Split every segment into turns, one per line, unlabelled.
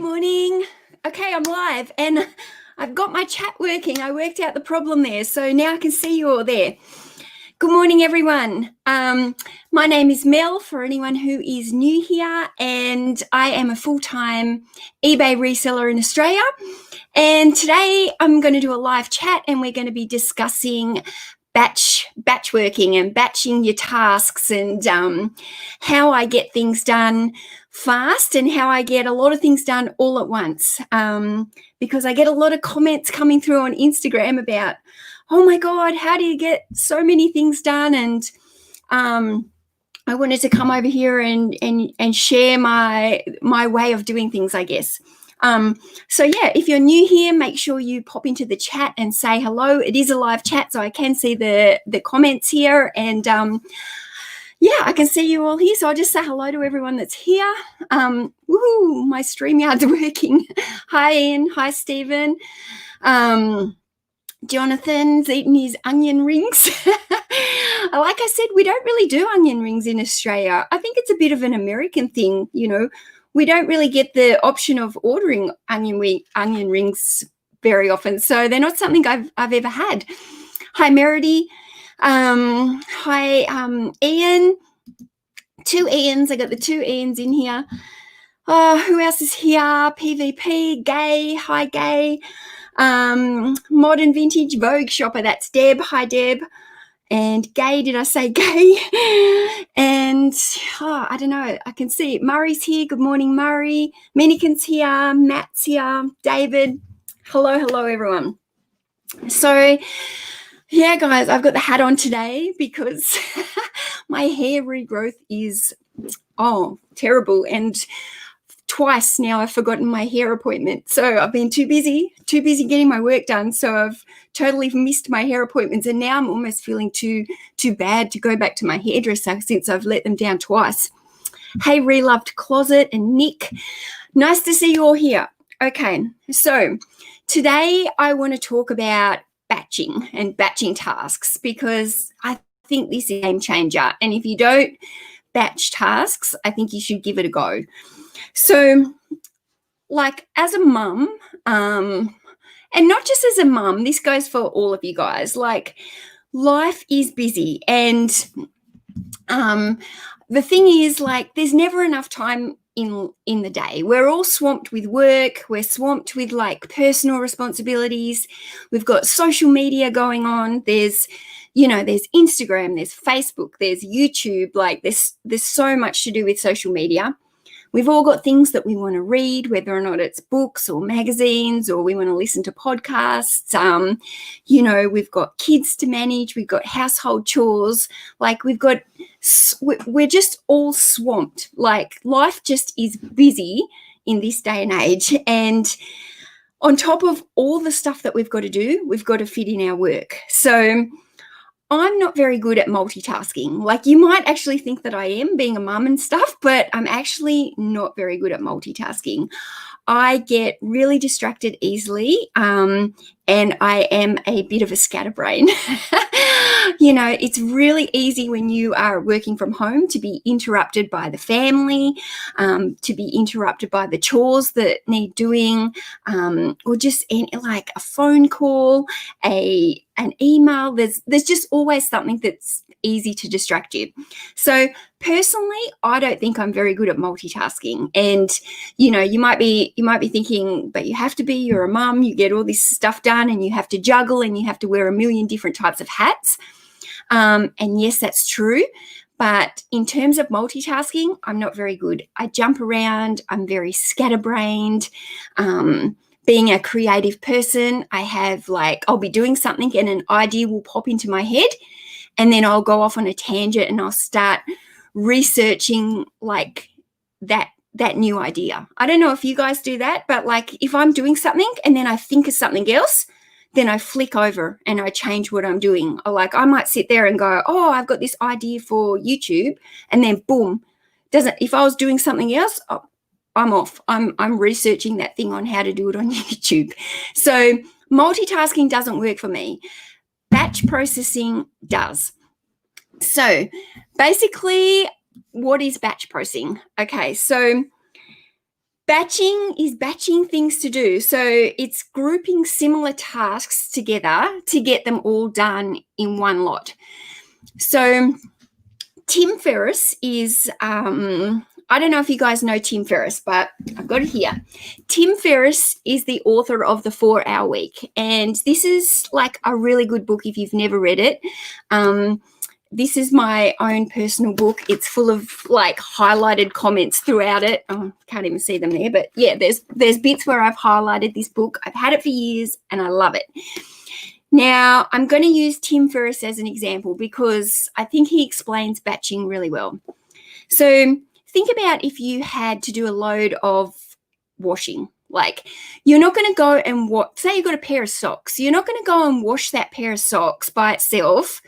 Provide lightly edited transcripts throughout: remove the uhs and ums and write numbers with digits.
morning. Okay, I'm live and I've got my chat working. I worked out the problem there, so now I can see you all there. Good morning, everyone. My name is Mel, for anyone who is new here, and I am a full-time eBay reseller in Australia. And today I'm going to do a live chat and we're going to be discussing batch working and batching your tasks and how I get things done fast and how I get a lot of things done all at once, because I get a lot of comments coming through on Instagram about, oh my God, how do you get so many things done? And I wanted to come over here and share my way of doing things, I guess. So yeah, if you're new here, make sure you pop into the chat and say hello. It is a live chat, so I can see the comments here, and yeah, I can see you all here. So I'll just say hello to everyone that's here. Woohoo, my StreamYard's working. Hi, Ian. Hi, Stephen. Jonathan's eating his onion rings. Like I said, we don't really do onion rings in Australia. I think it's a bit of an American thing, you know. We don't really get the option of ordering onion rings very often, so they're not something I've ever had. Hi, Meredy. Hi, Ian. Two Ians. I got the two Ians in here. Who else is here? PVP. Gay. Hi, Gay. Modern Vintage Vogue Shopper. That's Deb. Hi, Deb. And Gay, did I say Gay? And I don't know, I can see it. Murray's here. Good morning, Murray. Minikin's here. Matt's here. David. Hello, everyone. So, yeah, guys, I've got the hat on today because my hair regrowth is, terrible. And twice now I've forgotten my hair appointment. So I've been too busy getting my work done. So I've totally missed my hair appointments. And now I'm almost feeling too bad to go back to my hairdresser since I've let them down twice. Hey, Reloved Closet and Nick. Nice to see you all here. Okay, so today I want to talk about batching and batching tasks because I think this is a game changer. And if you don't batch tasks, I think you should give it a go. So, like, as a mum, and not just as a mum, this goes for all of you guys, like, life is busy. And the thing is, like, there's never enough time in the day. We're all swamped with work. We're swamped with, like, personal responsibilities. We've got social media going on. There's Instagram, there's Facebook, there's YouTube. Like, there's so much to do with social media. We've all got things that we want to read, whether or not it's books or magazines, or we want to listen to podcasts. We've got kids to manage. We've got household chores. Like, we're just all swamped. Like, life just is busy in this day and age. And on top of all the stuff that we've got to do, we've got to fit in our work. So I'm not very good at multitasking. Like, you might actually think that I am, being a mum and stuff, but I'm actually not very good at multitasking. I get really distracted easily, and I am a bit of a scatterbrain. It's really easy when you are working from home to be interrupted by the family, to be interrupted by the chores that need doing, or just like a phone call, an email. There's just always something that's easy to distract you. So personally, I don't think I'm very good at multitasking. And you might be thinking, but you have to be. You're a mum. You get all this stuff done, and you have to juggle, and you have to wear a million different types of hats. And yes, that's true. But in terms of multitasking, I'm not very good. I jump around. I'm very scatterbrained. Being a creative person, I'll be doing something and an idea will pop into my head, and then I'll go off on a tangent and I'll start researching like that new idea. I don't know if you guys do that, but like if I'm doing something and then I think of something else, then I flick over and I change what I'm doing. Or like I might sit there and go, oh, I've got this idea for YouTube, and then boom, if I was doing something else, I'm off. I'm researching that thing on how to do it on YouTube. So multitasking doesn't work for me. Batch processing does. So basically, what is batch processing? Okay, so Batching is batching things to do. So it's grouping similar tasks together to get them all done in one lot. So Tim Ferriss is, I don't know if you guys know Tim Ferriss, but I've got it here. Tim Ferriss is the author of The 4-Hour Week. And this is like a really good book if you've never read it. This is my own personal book. It's full of like highlighted comments throughout it. Oh, can't even see them there, but yeah, there's bits where I've highlighted this book. I've had it for years and I love it. Now, I'm going to use Tim Ferriss as an example because I think he explains batching really well. So think about if you had to do a load of washing. Like, you're not going to go and say you've got a pair of socks. You're not going to go and wash that pair of socks by itself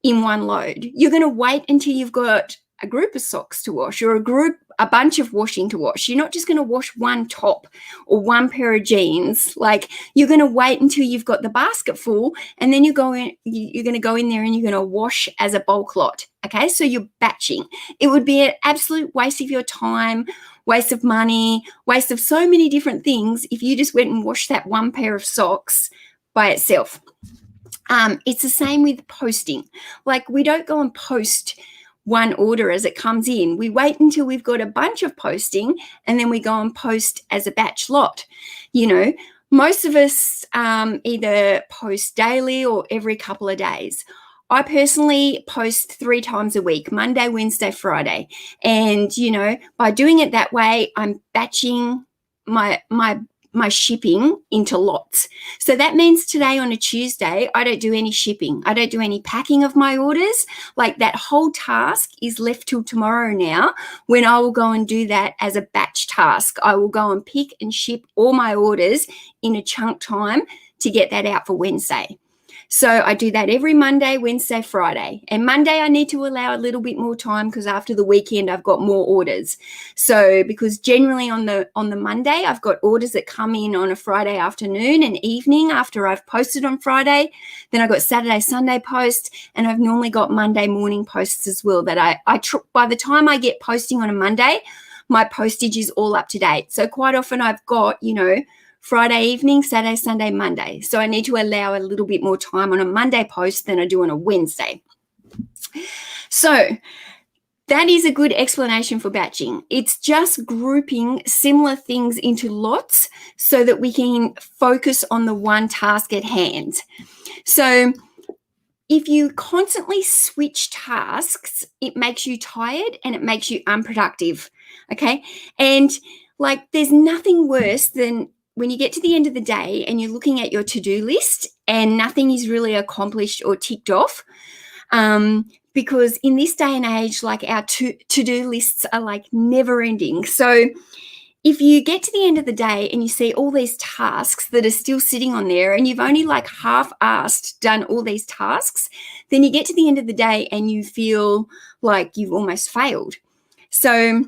in one load. You're going to wait until you've got a group of socks to wash or a bunch of washing to wash. You're not just going to wash one top or one pair of jeans. Like, you're going to wait until you've got the basket full, and then you're going to go in there and you're going to wash as a bulk lot. Okay, so you're batching. It would be an absolute waste of your time, waste of money, waste of so many different things if you just went and washed that one pair of socks by itself. It's the same with posting. Like, we don't go and post one order as it comes in. We wait until we've got a bunch of posting, and then we go and post as a batch lot. You know, most of us either post daily or every couple of days. I personally post 3 times a week, Monday, Wednesday, Friday. And, you know, by doing it that way, I'm batching my shipping into lots. So that means today on a Tuesday, I don't do any shipping. I don't do any packing of my orders. Like, that whole task is left till tomorrow now, when I will go and do that as a batch task. I will go and pick and ship all my orders in a chunk time to get that out for Wednesday. So I do that every Monday, Wednesday, Friday. And Monday I need to allow a little bit more time because after the weekend I've got more orders. So because generally on the Monday I've got orders that come in on a Friday afternoon and evening after I've posted on Friday. Then I've got Saturday, Sunday posts, and I've normally got Monday morning posts as well that I by the time I get posting on a Monday, my postage is all up to date. So quite often I've got, you know, Friday evening, Saturday, Sunday, Monday. So I need to allow a little bit more time on a Monday post than I do on a Wednesday. So that is a good explanation for batching. It's just grouping similar things into lots so that we can focus on the one task at hand. So if you constantly switch tasks, it makes you tired and it makes you unproductive. Okay. And like, there's nothing worse than when you get to the end of the day and you're looking at your to-do list and nothing is really accomplished or ticked off, because in this day and age, like, our to-do lists are like never ending. So if you get to the end of the day and you see all these tasks that are still sitting on there and you've only like half-assed done all these tasks, then you get to the end of the day and you feel like you've almost failed. So,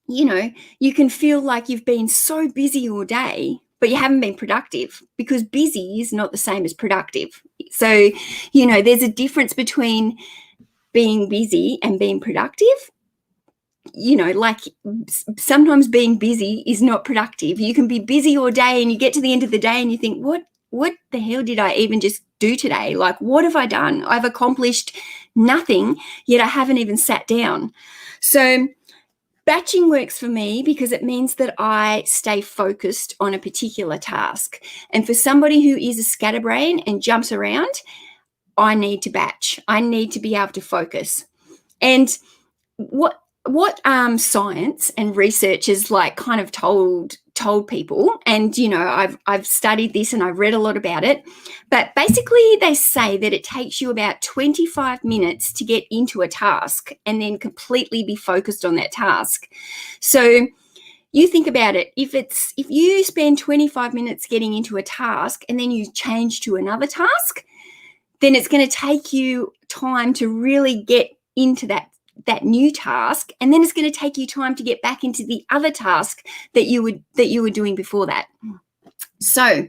you know, you can feel like you've been so busy all day, but you haven't been productive, because busy is not the same as productive. So, you know, there's a difference between being busy and being productive. You know, like, sometimes being busy is not productive. You can be busy all day and you get to the end of the day and you think, what the hell did I even just do today? Like, what have I done? I've accomplished nothing, yet I haven't even sat down. So batching works for me because it means that I stay focused on a particular task. And for somebody who is a scatterbrain and jumps around, I need to batch. I need to be able to focus. And what science and research has like kind of told people, and you know, I've studied this and I've read a lot about it, but basically they say that it takes you about 25 minutes to get into a task and then completely be focused on that task. So you think about it, if you spend 25 minutes getting into a task and then you change to another task, then it's going to take you time to really get into that new task, and then it's going to take you time to get back into the other task that you were doing before that. So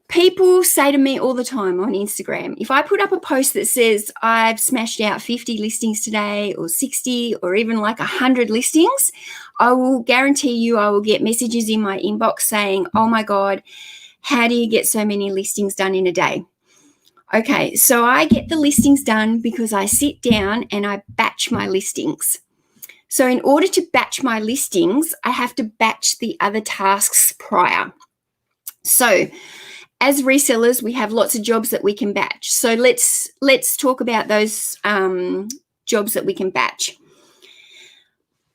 People say to me all the time on Instagram, if I put up a post that says I've smashed out 50 listings today or 60 or even like 100 listings, I will guarantee you I will get messages in my inbox saying, oh my God, how do you get so many listings done in a day? Okay, so I get the listings done because I sit down and I batch my listings. So in order to batch my listings, I have to batch the other tasks prior. So as resellers, we have lots of jobs that we can batch. So let's talk about those jobs that we can batch.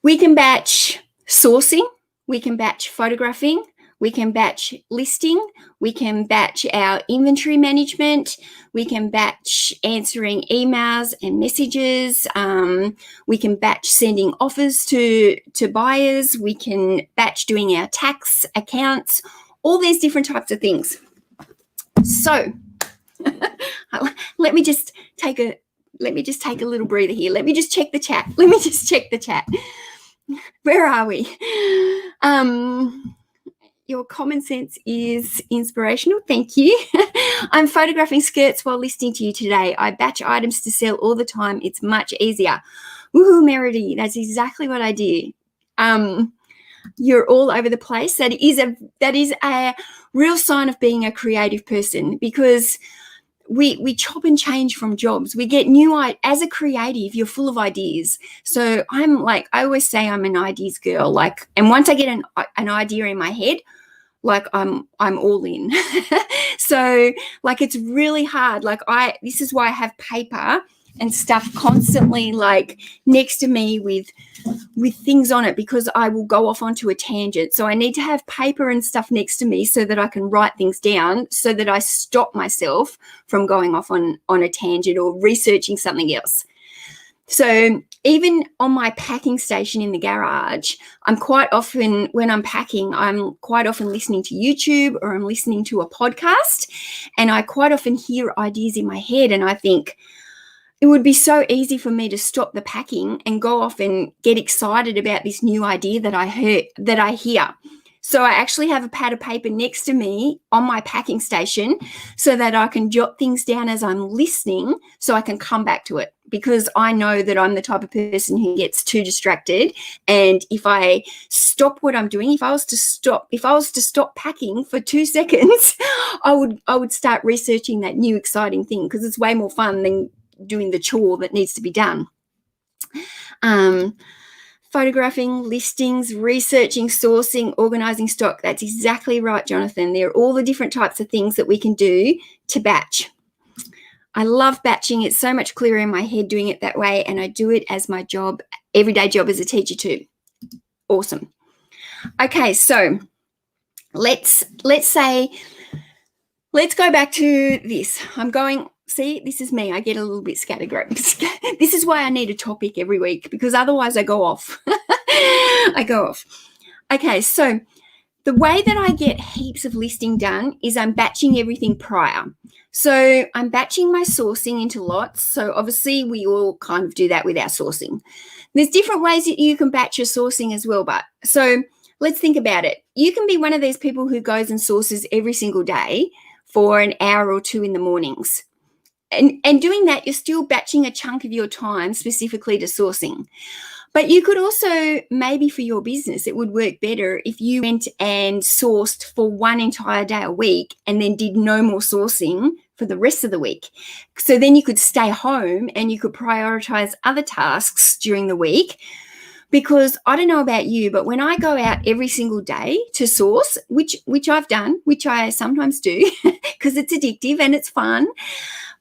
We can batch sourcing, we can batch photographing, we can batch listing, we can batch our inventory management, we can batch answering emails and messages, we can batch sending offers to buyers, we can batch doing our tax accounts, all these different types of things. So let me just take a little breather here. Let me just check the chat. Where are we? Your common sense is inspirational. Thank you. I'm photographing skirts while listening to you today. I batch items to sell all the time. It's much easier. Woohoo, Meredy. That's exactly what I do. You're all over the place. That is a real sign of being a creative person, because we chop and change from jobs. We get as a creative, you're full of ideas. So I always say I'm an ideas girl. And once I get an idea in my head, I'm all in. So it's really hard. This is why I have paper and stuff constantly next to me with things on it, because I will go off onto a tangent. So I need to have paper and stuff next to me so that I can write things down, so that I stop myself from going off on a tangent or researching something else. So even on my packing station in the garage, I'm quite often, when I'm packing, I'm quite often listening to YouTube or I'm listening to a podcast, and I quite often hear ideas in my head, and I think, it would be so easy for me to stop the packing and go off and get excited about this new idea that I hear. So I actually have a pad of paper next to me on my packing station so that I can jot things down as I'm listening, so I can come back to it, because I know that I'm the type of person who gets too distracted. And if I stop what I'm doing, if I was to stop packing for 2 seconds, I would start researching that new exciting thing, because it's way more fun than doing the chore that needs to be done. Photographing, listings, researching, sourcing, organizing stock. That's exactly right, Jonathan. They're all the different types of things that we can do to batch. I love batching. It's so much clearer in my head doing it that way, and I do it as my job, everyday job as a teacher too. Awesome. Okay, so let's go back to this. See, this is me. I get a little bit scattergram. This is why I need a topic every week, because otherwise I go off. Okay, so the way that I get heaps of listing done is I'm batching everything prior. So I'm batching my sourcing into lots. So obviously we all kind of do that with our sourcing. There's different ways that you can batch your sourcing as well. But so let's think about it. You can be one of these people who goes and sources every single day for an hour or two in the mornings. And doing that, you're still batching a chunk of your time specifically to sourcing. But you could also, maybe for your business, it would work better if you went and sourced for one entire day a week and then did no more sourcing for the rest of the week. So then you could stay home and you could prioritize other tasks during the week. Because I don't know about you, but when I go out every single day to source, which I've done, which I sometimes do because it's addictive and it's fun.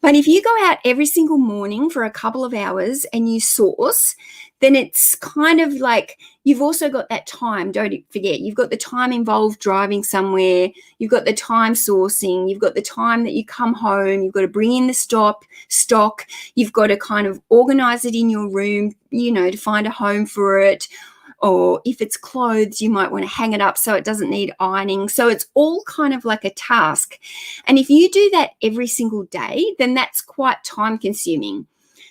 But if you go out every single morning for a couple of hours and you source, then it's kind of like you've also got that time. Don't forget, you've got the time involved driving somewhere. You've got the time sourcing. You've got the time that you come home. You've got to bring in the stock. You've got to kind of organize it in your room, to find a home for it. Or if it's clothes, you might want to hang it up so it doesn't need ironing. So it's all kind of like a task. And if you do that every single day, then that's quite time consuming.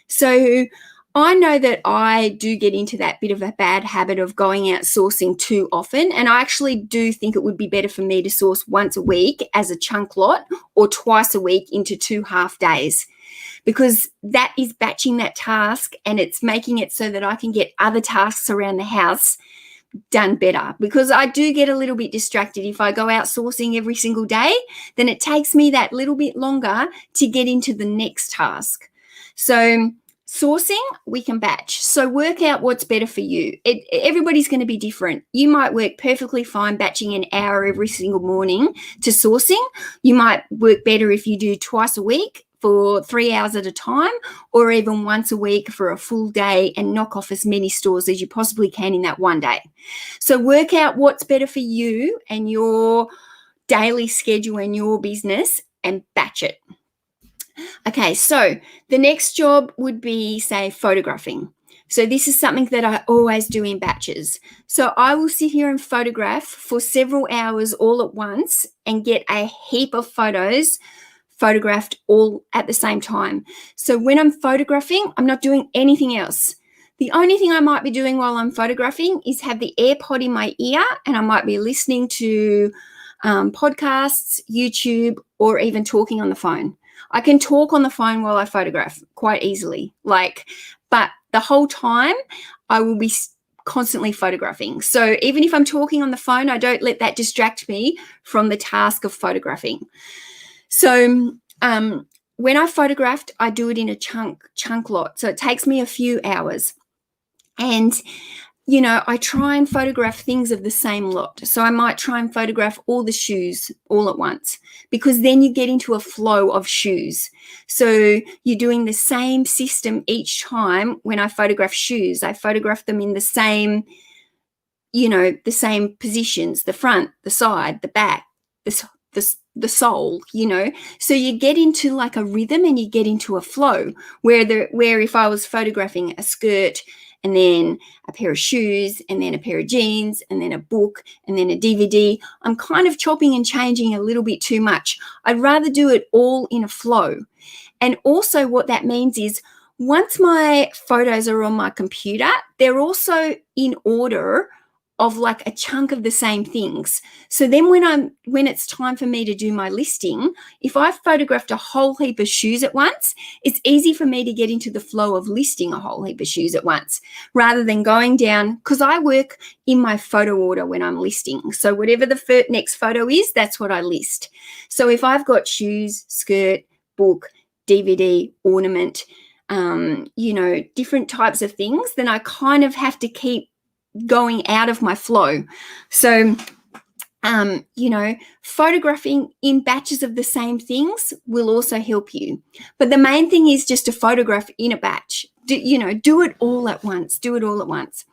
So I know that I do get into that bit of a bad habit of going out sourcing too often. And I actually do think it would be better for me to source once a week as a chunk lot or twice a week into 2 half days, because that is batching that task and it's making it so that I can get other tasks around the house done better. Because I do get a little bit distracted if I go out sourcing every single day, then it takes me that little bit longer to get into the next task. So sourcing, we can batch. So work out what's better for you. Everybody's going to be different. You might work perfectly fine batching an hour every single morning to sourcing. You might work better if you do twice a week for 3 hours at a time, or even once a week for a full day and knock off as many stores as you possibly can in that one day. So work out what's better for you and your daily schedule and your business and batch it. Okay, so the next job would be, say, photographing. So this is something that I always do in batches. So I will sit here and photograph for several hours all at once and get a heap of photos photographed all at the same time. So when I'm photographing, I'm not doing anything else. The only thing I might be doing while I'm photographing is have the AirPod in my ear, and I might be listening to podcasts, YouTube, or even talking on the phone. I can talk on the phone while I photograph quite easily, but the whole time I will be constantly photographing. So even if I'm talking on the phone, I don't let that distract me from the task of photographing. So when I photographed, I do it in a chunk lot. So it takes me a few hours. And I try and photograph things of the same lot. So I might try and photograph all the shoes all at once, because then you get into a flow of shoes. So you're doing the same system each time. When I photograph shoes, I photograph them in the same, the same positions, the front, the side, the back, the sole, so you get into like a rhythm and you get into a flow where if I was photographing a skirt and then a pair of shoes and then a pair of jeans and then a book and then a DVD, I'm kind of chopping and changing a little bit too much. I'd rather do it all in a flow. And also what that means is once my photos are on my computer, they're also in order of like a chunk of the same things. So then when it's time for me to do my listing, if I've photographed a whole heap of shoes at once, it's easy for me to get into the flow of listing a whole heap of shoes at once, rather than going down, because I work in my photo order when I'm listing. So whatever the next photo is, that's what I list. So if I've got shoes, skirt, book, DVD, ornament, different types of things, then I kind of have to keep going out of my flow. So, photographing in batches of the same things will also help you. But the main thing is just to photograph in a batch. Do it all at once. Do it all at once.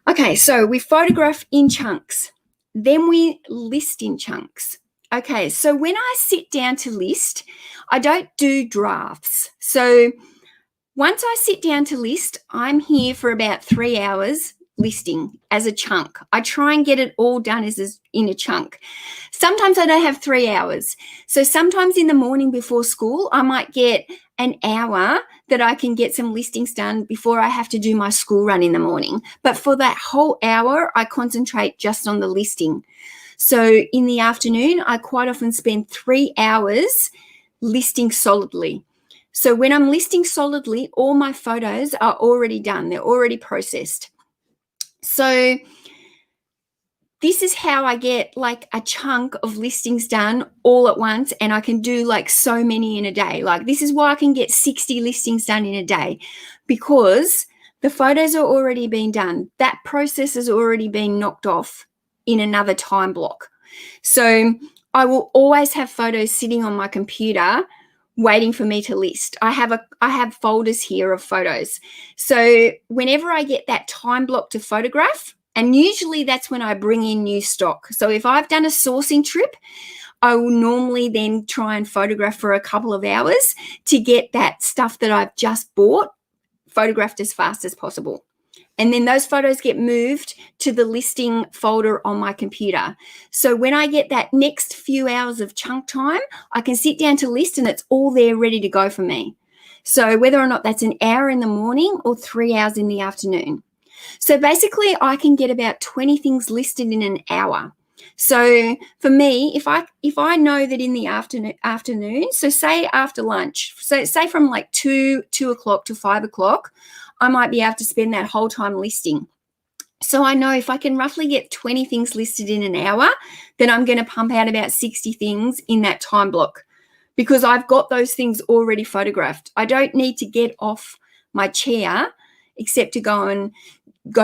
Okay, so we photograph in chunks. Then we list in chunks. Okay, so when I sit down to list, I don't do drafts. So once I sit down to list, I'm here for about 3 hours listing as a chunk. I try and get it all done as in a chunk. Sometimes I don't have 3 hours. So sometimes in the morning before school, I might get an hour that I can get some listings done before I have to do my school run in the morning. But for that whole hour, I concentrate just on the listing. So in the afternoon, I quite often spend 3 hours listing solidly. So when I'm listing solidly, all my photos are already done. They're already processed. So this is how I get like a chunk of listings done all at once, and I can do like so many in a day. Like this is why I can get 60 listings done in a day, because the photos are already being done. That process has already been knocked off in another time block. So I will always have photos sitting on my computer waiting for me to list. I have folders here of photos. So whenever I get that time block to photograph, and usually that's when I bring in new stock. So if I've done a sourcing trip, I will normally then try and photograph for a couple of hours to get that stuff that I've just bought photographed as fast as possible. And then those photos get moved to the listing folder on my computer. So when I get that next few hours of chunk time, I can sit down to list and it's all there ready to go for me. So whether or not that's an hour in the morning or 3 hours in the afternoon. So basically I can get about 20 things listed in an hour. So for me, if I know that in the afternoon, so say after lunch, so say from like 2 o'clock to 5 o'clock, I might be able to spend that whole time listing. So I know if I can roughly get 20 things listed in an hour, then I'm going to pump out about 60 things in that time block because I've got those things already photographed. I don't need to get off my chair except to go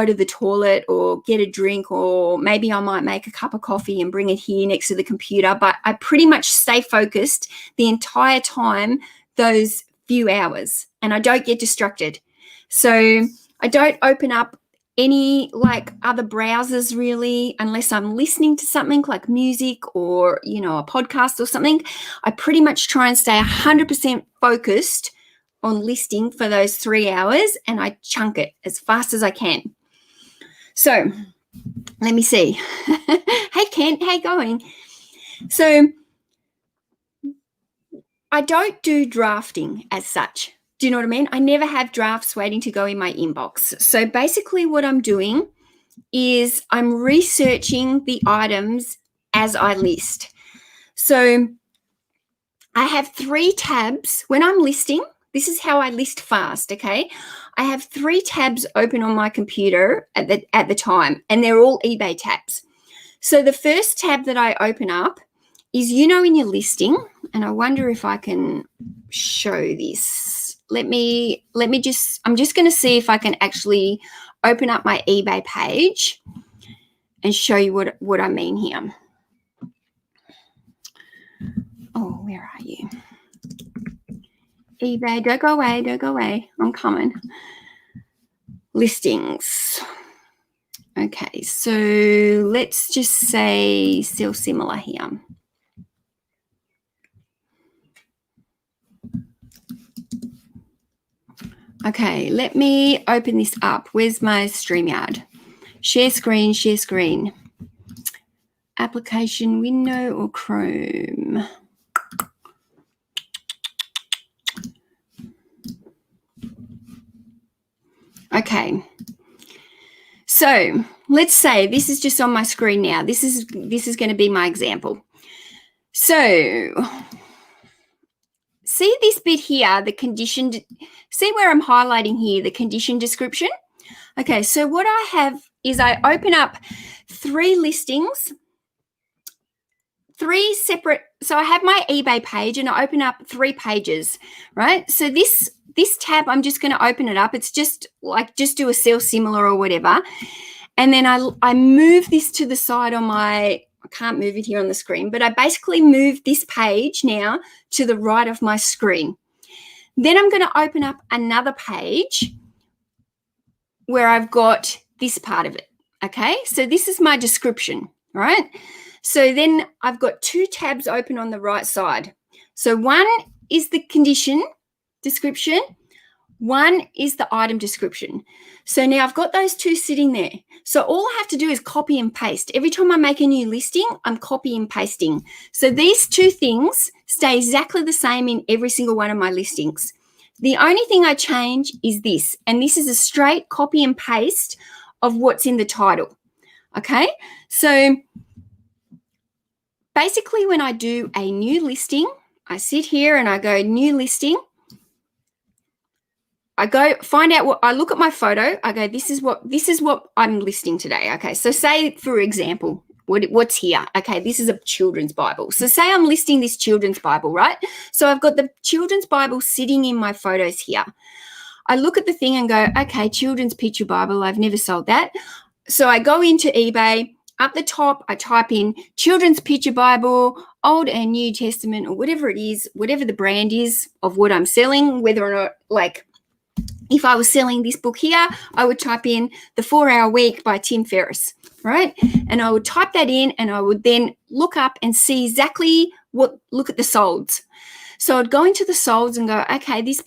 to the toilet or get a drink, or maybe I might make a cup of coffee and bring it here next to the computer. But I pretty much stay focused the entire time, those few hours, and I don't get distracted. So I don't open up any like other browsers really unless I'm listening to something like music or, a podcast or something. I pretty much try and stay 100% focused on listing for those 3 hours, and I chunk it as fast as I can. So let me see. Hey, Kent, how you going? So I don't do drafting as such. Do you know what I mean? I never have drafts waiting to go in my inbox. So basically what I'm doing is I'm researching the items as I list. So I have 3 tabs. When I'm listing, this is how I list fast, okay? I have 3 tabs open on my computer at the time, and they're all eBay tabs. So the first tab that I open up is, in your listing, and I wonder if I can show this. I'm just going to see if I can actually open up my eBay page and show you what I mean here. Oh, where are you? eBay, don't go away. I'm coming. Listings. Okay, so let's just say still similar here. Okay, let me open this up. Where's my StreamYard? Share screen. Application window or Chrome? Okay. So let's say this is just on my screen now. This is going to be my example. So see this bit here, the condition, see where I'm highlighting here, the condition description? Okay, so what I have is I open up 3 listings, 3 separate, so I have my eBay page and I open up 3 pages, right? So this tab, I'm just going to open it up. It's just do a sell similar or whatever. And then I move this to the side on my, I can't move it here on the screen, but I basically move this page now to the right of my screen. Then I'm going to open up another page where I've got this part of it, okay? So this is my description, right? So then I've got 2 tabs open on the right side. So one is the condition description, one is the item description. So now I've got those 2 sitting there. So all I have to do is copy and paste. Every time I make a new listing, I'm copy and pasting. So these 2 things stay exactly the same in every single one of my listings. The only thing I change is this, and this is a straight copy and paste of what's in the title, okay? So basically when I do a new listing, I sit here and I go new listing. I go find out I look at my photo. I go, this is what I'm listing today. Okay, so say for example, what's here? Okay, this is a children's Bible. So say I'm listing this children's Bible, right? So I've got the children's Bible sitting in my photos here. I look at the thing and go, okay, children's picture Bible. I've never sold that. So I go into eBay. Up the top, I type in children's picture Bible, Old and New Testament, or whatever it is, whatever the brand is of what I'm selling, whether or not, like, if I was selling this book here, I would type in The 4-Hour Week by Tim Ferriss, right? And I would type that in and I would then look up and see exactly look at the solds. So I'd go into the solds and go, okay, this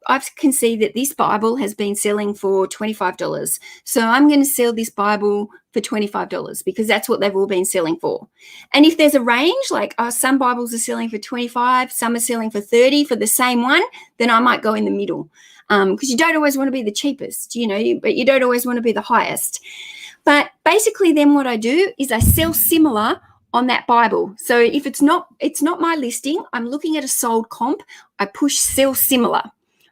I can see that this Bible has been selling for $25. So I'm going to sell this Bible for $25 because that's what they've all been selling for. And if there's a range, like some Bibles are selling for 25, some are selling for 30 for the same one, then I might go in the middle. Because you don't always want to be the cheapest, but you don't always want to be the highest. But basically then what I do is I sell similar on that Bible. So if it's not my listing, I'm looking at a sold comp, I push sell similar,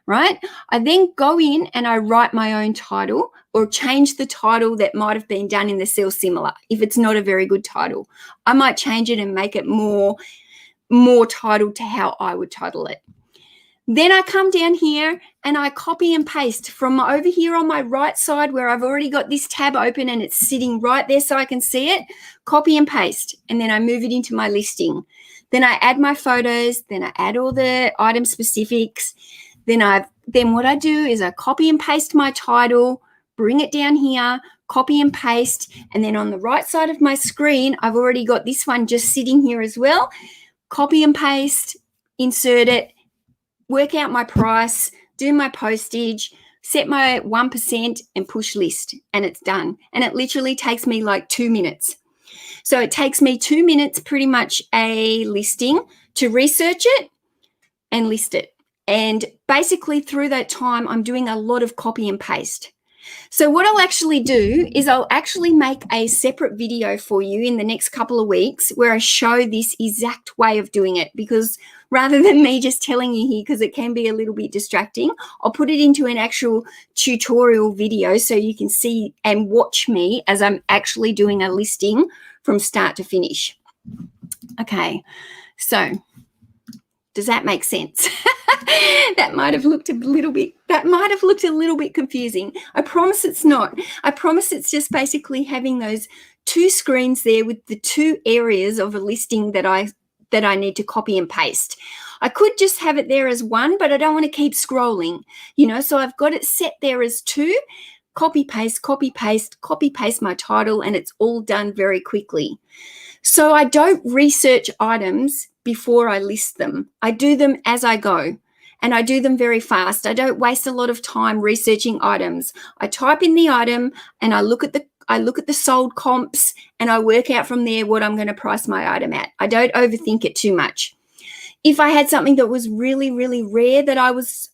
right? I then go in and I write my own title or change the title that might have been done in the sell similar. If it's not a very good title, I might change it and make it more titled to how I would title it. Then I come down here and I copy and paste from over here on my right side where I've already got this tab open and it's sitting right there so I can see it, copy and paste, and then I move it into my listing. Then I add my photos, then I add all the item specifics. Then what I do is I copy and paste my title, bring it down here, copy and paste, and then on the right side of my screen, I've already got this one just sitting here as well. Copy and paste, insert it, work out my price, do my postage, set my 1% and push list, and it's done. And it literally takes me like 2 minutes. So it takes me 2 minutes, pretty much a listing, to research it and list it. And basically through that time, I'm doing a lot of copy and paste. So what I'll actually do is I'll actually make a separate video for you in the next couple of weeks where I show this exact way of doing it, because rather than me just telling you here, because it can be a little bit distracting, I'll put it into an actual tutorial video so you can see and watch me as I'm actually doing a listing from start to finish. Okay, so does that make sense? That might have looked a little bit confusing. I promise it's not. I promise it's just basically having those two screens there with the two areas of a listing that I need to copy and paste. I could just have it there as one, but I don't want to keep scrolling, so I've got it set there as two. Copy, paste, copy, paste, copy, paste my title, and it's all done very quickly. So I don't research items before I list them. I do them as I go, and I do them very fast. I don't waste a lot of time researching items. I type in the item and I look at the sold comps and I work out from there what I'm going to price my item at. I don't overthink it too much. If I had something that was really, really rare that I was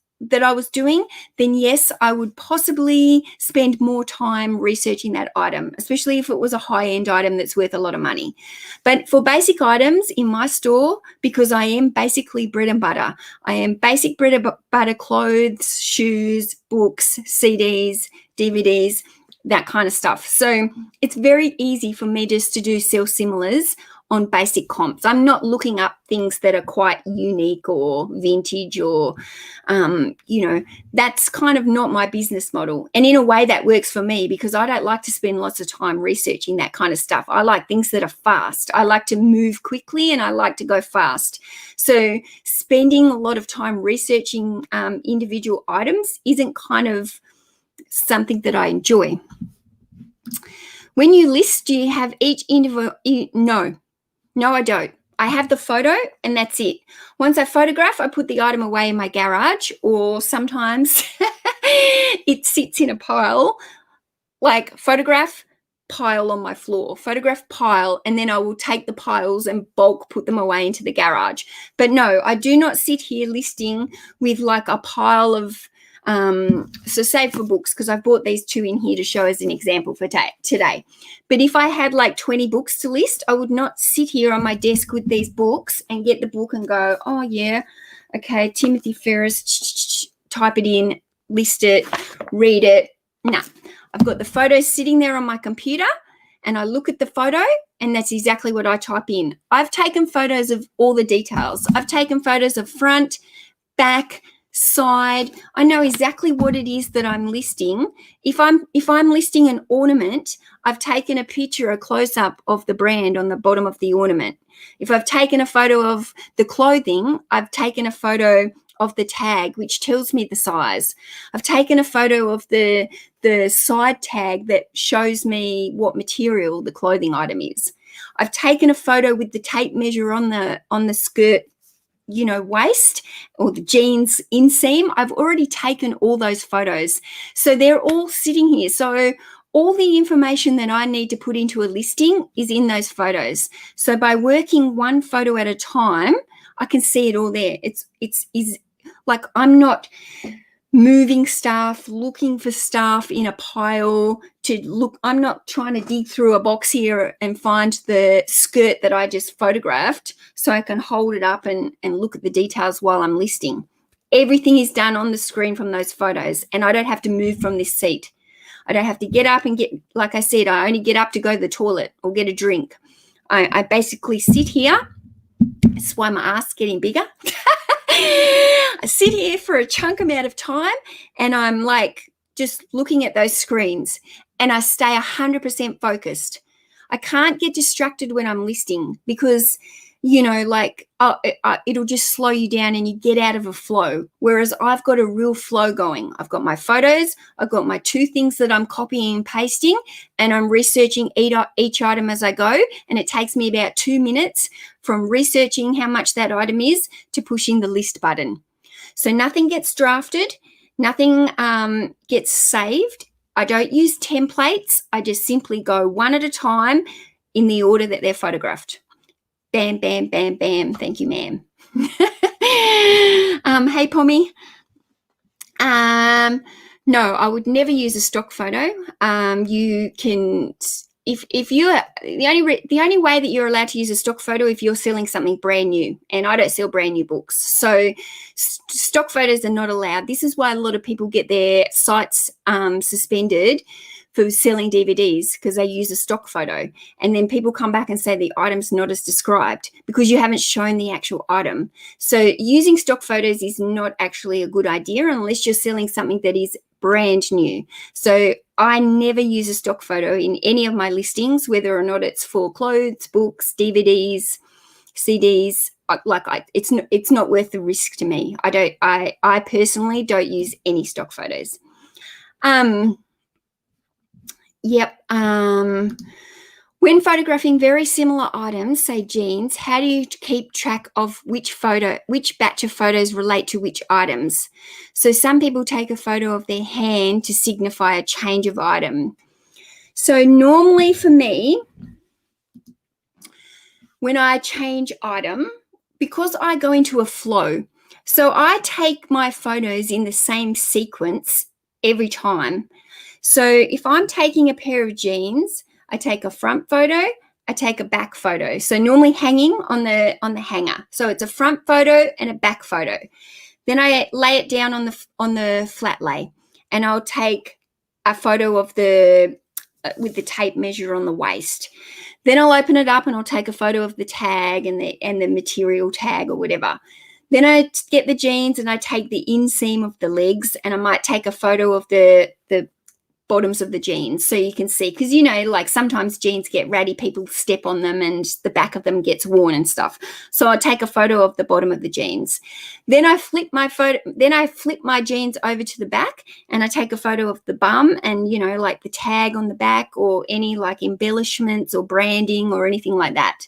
doing, then yes, I would possibly spend more time researching that item, especially if it was a high-end item that's worth a lot of money. But for basic items in my store, because I am basically bread and butter, I am basic bread and butter clothes, shoes, books, CDs, DVDs, that kind of stuff. So it's very easy for me just to do sell similars on basic comps. I'm not looking up things that are quite unique or vintage or, that's kind of not my business model. And in a way that works for me because I don't like to spend lots of time researching that kind of stuff. I like things that are fast. I like to move quickly and I like to go fast. So spending a lot of time researching individual items isn't kind of something that I enjoy. When you list, do you have each individual? No, I don't. I have the photo and that's it. Once I photograph, I put the item away in my garage, or sometimes it sits in a pile, like photograph, pile on my floor, photograph, pile, and then I will take the piles and bulk put them away into the garage. But no, I do not sit here listing with like a pile of so say for books, because I've brought these two in here to show as an example for today. But if I had like 20 books to list, I would not sit here on my desk with these books and get the book and go, oh yeah, okay, Timothy Ferris, type it in, list it, read it. No, I've got the photos sitting there on my computer and I look at the photo and that's exactly what I type in. I've taken photos of all the details. I've taken photos of front, back, side. I know exactly what it is that I'm listing. If I'm listing an ornament, I've taken a picture, a close-up of the brand on the bottom of the ornament. If I've taken a photo of the clothing, I've taken a photo of the tag, which tells me the size. I've taken a photo of the side tag that shows me what material the clothing item is. I've taken a photo with the tape measure on the skirt waist or the jeans inseam, I've already taken all those photos. So they're all sitting here. So all the information that I need to put into a listing is in those photos. So by working one photo at a time, I can see it all there. It's like I'm not moving stuff, looking for stuff in a pile to look. I'm not trying to dig through a box here and find the skirt that I just photographed so I can hold it up and look at the details while I'm listing. Everything is done on the screen from those photos, and I don't have to move from this seat. I don't have to get up and get, like I said, I only get up to go to the toilet or get a drink. I basically sit here. That's why my ass is getting bigger. I sit here for a chunk amount of time and I'm like just looking at those screens and I stay 100% focused. I can't get distracted when I'm listing because, it'll just slow you down and you get out of a flow. Whereas I've got a real flow going. I've got my photos, I've got my 2 things that I'm copying and pasting, and I'm researching each item as I go. And it takes me about 2 minutes from researching how much that item is to pushing the list button. So nothing gets drafted, nothing gets saved. I don't use templates. I just simply go one at a time in the order that they're photographed. Bam, bam, bam, bam. Thank you, ma'am. Hey, Pommy. No, I would never use a stock photo. You can, if you are the only way that you're allowed to use a stock photo if you're selling something brand new, and I don't sell brand new books, so stock photos are not allowed. This is why a lot of people get their sites suspended for selling DVDs, because they use a stock photo, and then people come back and say the item's not as described because you haven't shown the actual item. So using stock photos is not actually a good idea unless you're selling something that is brand new. So I never use a stock photo in any of my listings, whether or not it's for clothes, books, DVDs, CDs. It's not worth the risk to me. I personally don't use any stock photos. When photographing very similar items, say jeans, how do you keep track of which batch of photos relate to which items? So some people take a photo of their hand to signify a change of item. So normally for me, when I change item, because I go into a flow, so I take my photos in the same sequence every time. So if I'm taking a pair of jeans, I take a front photo, I take a back photo. So normally hanging on the hanger. So it's a front photo and a back photo. Then I lay it down on the flat lay, and I'll take a photo of with the tape measure on the waist. Then I'll open it up and I'll take a photo of the tag and the material tag or whatever. Then I get the jeans and I take the inseam of the legs, and I might take a photo of the bottoms of the jeans so you can see, because like sometimes jeans get ratty, people step on them and the back of them gets worn and stuff. So I take a photo of the bottom of the jeans. Then I flip my jeans over to the back and I take a photo of the bum and like the tag on the back or any like embellishments or branding or anything like that.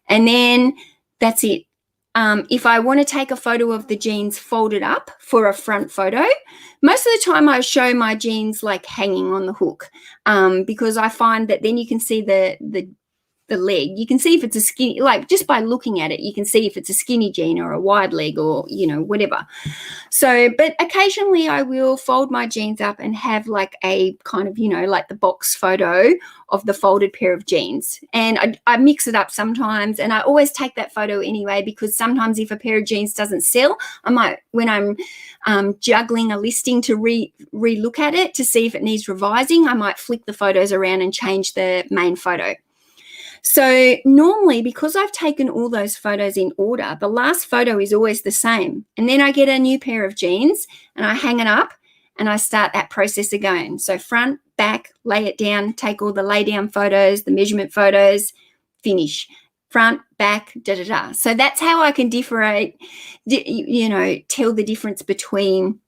And then that's it. If I want to take a photo of the jeans folded up for a front photo, most of the time I show my jeans like hanging on the hook, because I find that then you can see the leg. You can see if it's a skinny, like just by looking at it, you can see if it's a skinny jean or a wide leg or, whatever. So, but occasionally I will fold my jeans up and have like a kind of, like the box photo of the folded pair of jeans. And I mix it up sometimes, and I always take that photo anyway, because sometimes if a pair of jeans doesn't sell, I might, when I'm juggling a listing to re-look at it to see if it needs revising, I might flick the photos around and change the main photo. So normally, because I've taken all those photos in order, the last photo is always the same. And then I get a new pair of jeans and I hang it up and I start that process again. So front, back, lay it down, take all the lay down photos, the measurement photos, finish. Front, back, da-da-da. So that's how I can tell the difference between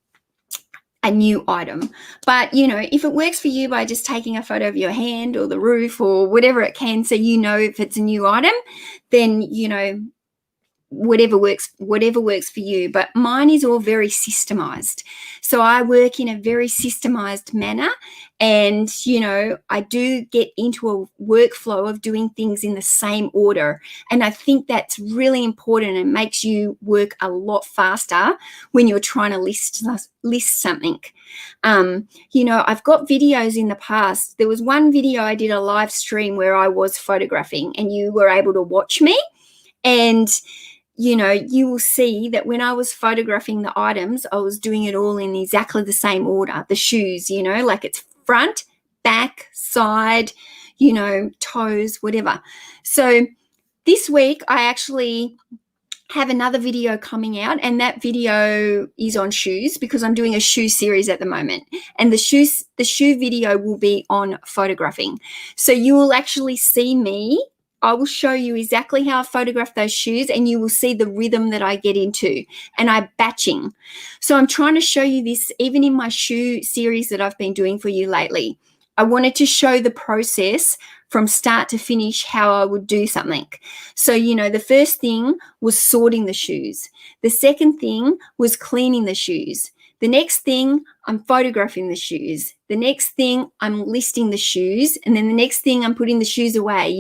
a new item. But if it works for you by just taking a photo of your hand or the roof or whatever it can, so if it's a new item, then whatever works for you, but mine is all very systemized. So I work in a very systemized manner, and I do get into a workflow of doing things in the same order, and I think that's really important and makes you work a lot faster when you're trying to list something. I've got videos in the past. There was one video I did a live stream where I was photographing and you were able to watch me, and you will see that when I was photographing the items, I was doing it all in exactly the same order. The shoes, like it's front, back, side, toes, whatever. So this week I actually have another video coming out, and that video is on shoes because I'm doing a shoe series at the moment, and the shoe video will be on photographing. So you will actually see me. I will show you exactly how I photograph those shoes, and you will see the rhythm that I get into, and I'm batching. So I'm trying to show you this even in my shoe series that I've been doing for you lately. I wanted to show the process from start to finish, how I would do something. So, the first thing was sorting the shoes. The second thing was cleaning the shoes. The next thing, I'm photographing the shoes. The next thing, I'm listing the shoes. And then the next thing, I'm putting the shoes away,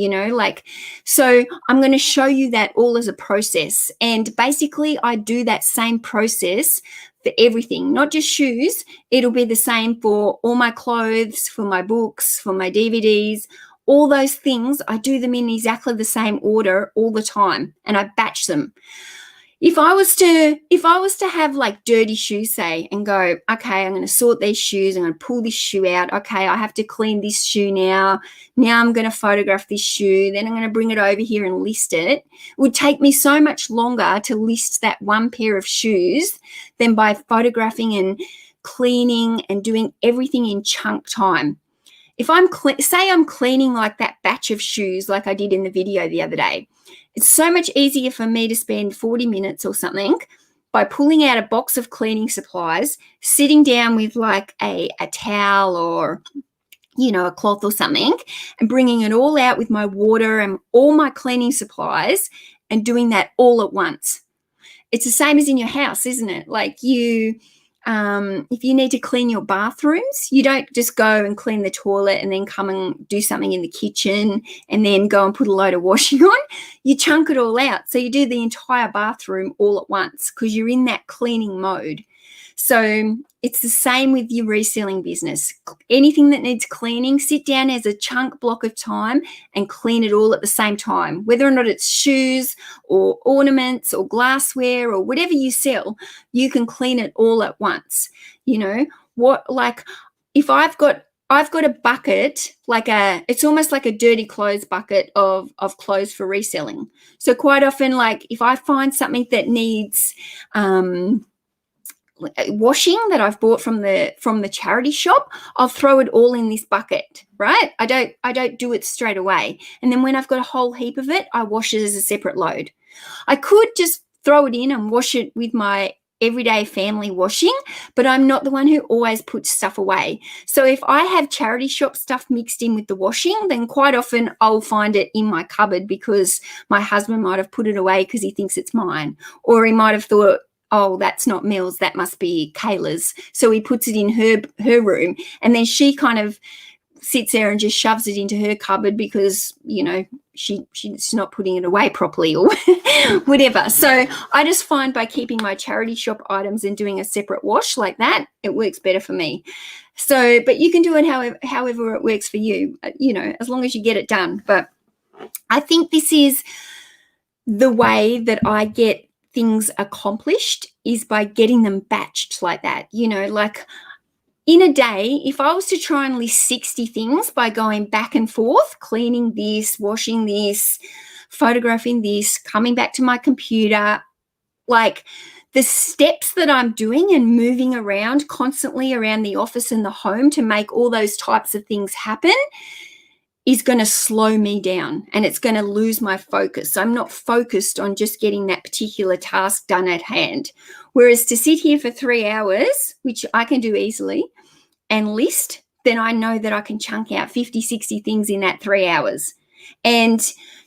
so I'm going to show you that all as a process. And basically, I do that same process for everything, not just shoes. It'll be the same for all my clothes, for my books, for my DVDs, all those things. I do them in exactly the same order all the time, and I batch them. If I was to have like dirty shoes, say, and go, okay, I'm going to sort these shoes, I'm going to pull this shoe out. Okay, I have to clean this shoe now. Now I'm going to photograph this shoe. Then I'm going to bring it over here and list it. It would take me so much longer to list that one pair of shoes than by photographing and cleaning and doing everything in chunk time. If I'm cleaning like that batch of shoes like I did in the video the other day, it's so much easier for me to spend 40 minutes or something by pulling out a box of cleaning supplies, sitting down with like a towel or, a cloth or something, and bringing it all out with my water and all my cleaning supplies and doing that all at once. It's the same as in your house, isn't it? Like if you need to clean your bathrooms, you don't just go and clean the toilet and then come and do something in the kitchen and then go and put a load of washing on. You chunk it all out. So you do the entire bathroom all at once because you're in that cleaning mode. So it's the same with your reselling business. Anything that needs cleaning, sit down as a chunk block of time and clean it all at the same time. Whether or not it's shoes or ornaments or glassware or whatever you sell, you can clean it all at once. If I've got a bucket, it's almost like a dirty clothes bucket of clothes for reselling. So quite often, like if I find something that needs washing that I've bought from the charity shop, I'll throw it all in this bucket, right? I don't do it straight away. And then when I've got a whole heap of it, I wash it as a separate load. I could just throw it in and wash it with my everyday family washing, but I'm not the one who always puts stuff away. So if I have charity shop stuff mixed in with the washing, then quite often I'll find it in my cupboard because my husband might have put it away because he thinks it's mine, or he might have thought, oh, that's not Mel's, that must be Kayla's. So he puts it in her room, and then she kind of sits there and just shoves it into her cupboard because, she's not putting it away properly or whatever. So I just find by keeping my charity shop items and doing a separate wash like that, it works better for me. So, but you can do it however it works for you, as long as you get it done. But I think this is the way that I get things accomplished, is by getting them batched like that. Like in a day, if I was to try and list 60 things by going back and forth, cleaning this, washing this, photographing this, coming back to my computer, like the steps that I'm doing and moving around constantly around the office and the home to make all those types of things happen, is going to slow me down, and it's going to lose my focus. I'm not focused on just getting that particular task done at hand. Whereas to sit here for 3 hours, which I can do easily, and list, then I know that I can chunk out 50, 60 things in that 3 hours. And,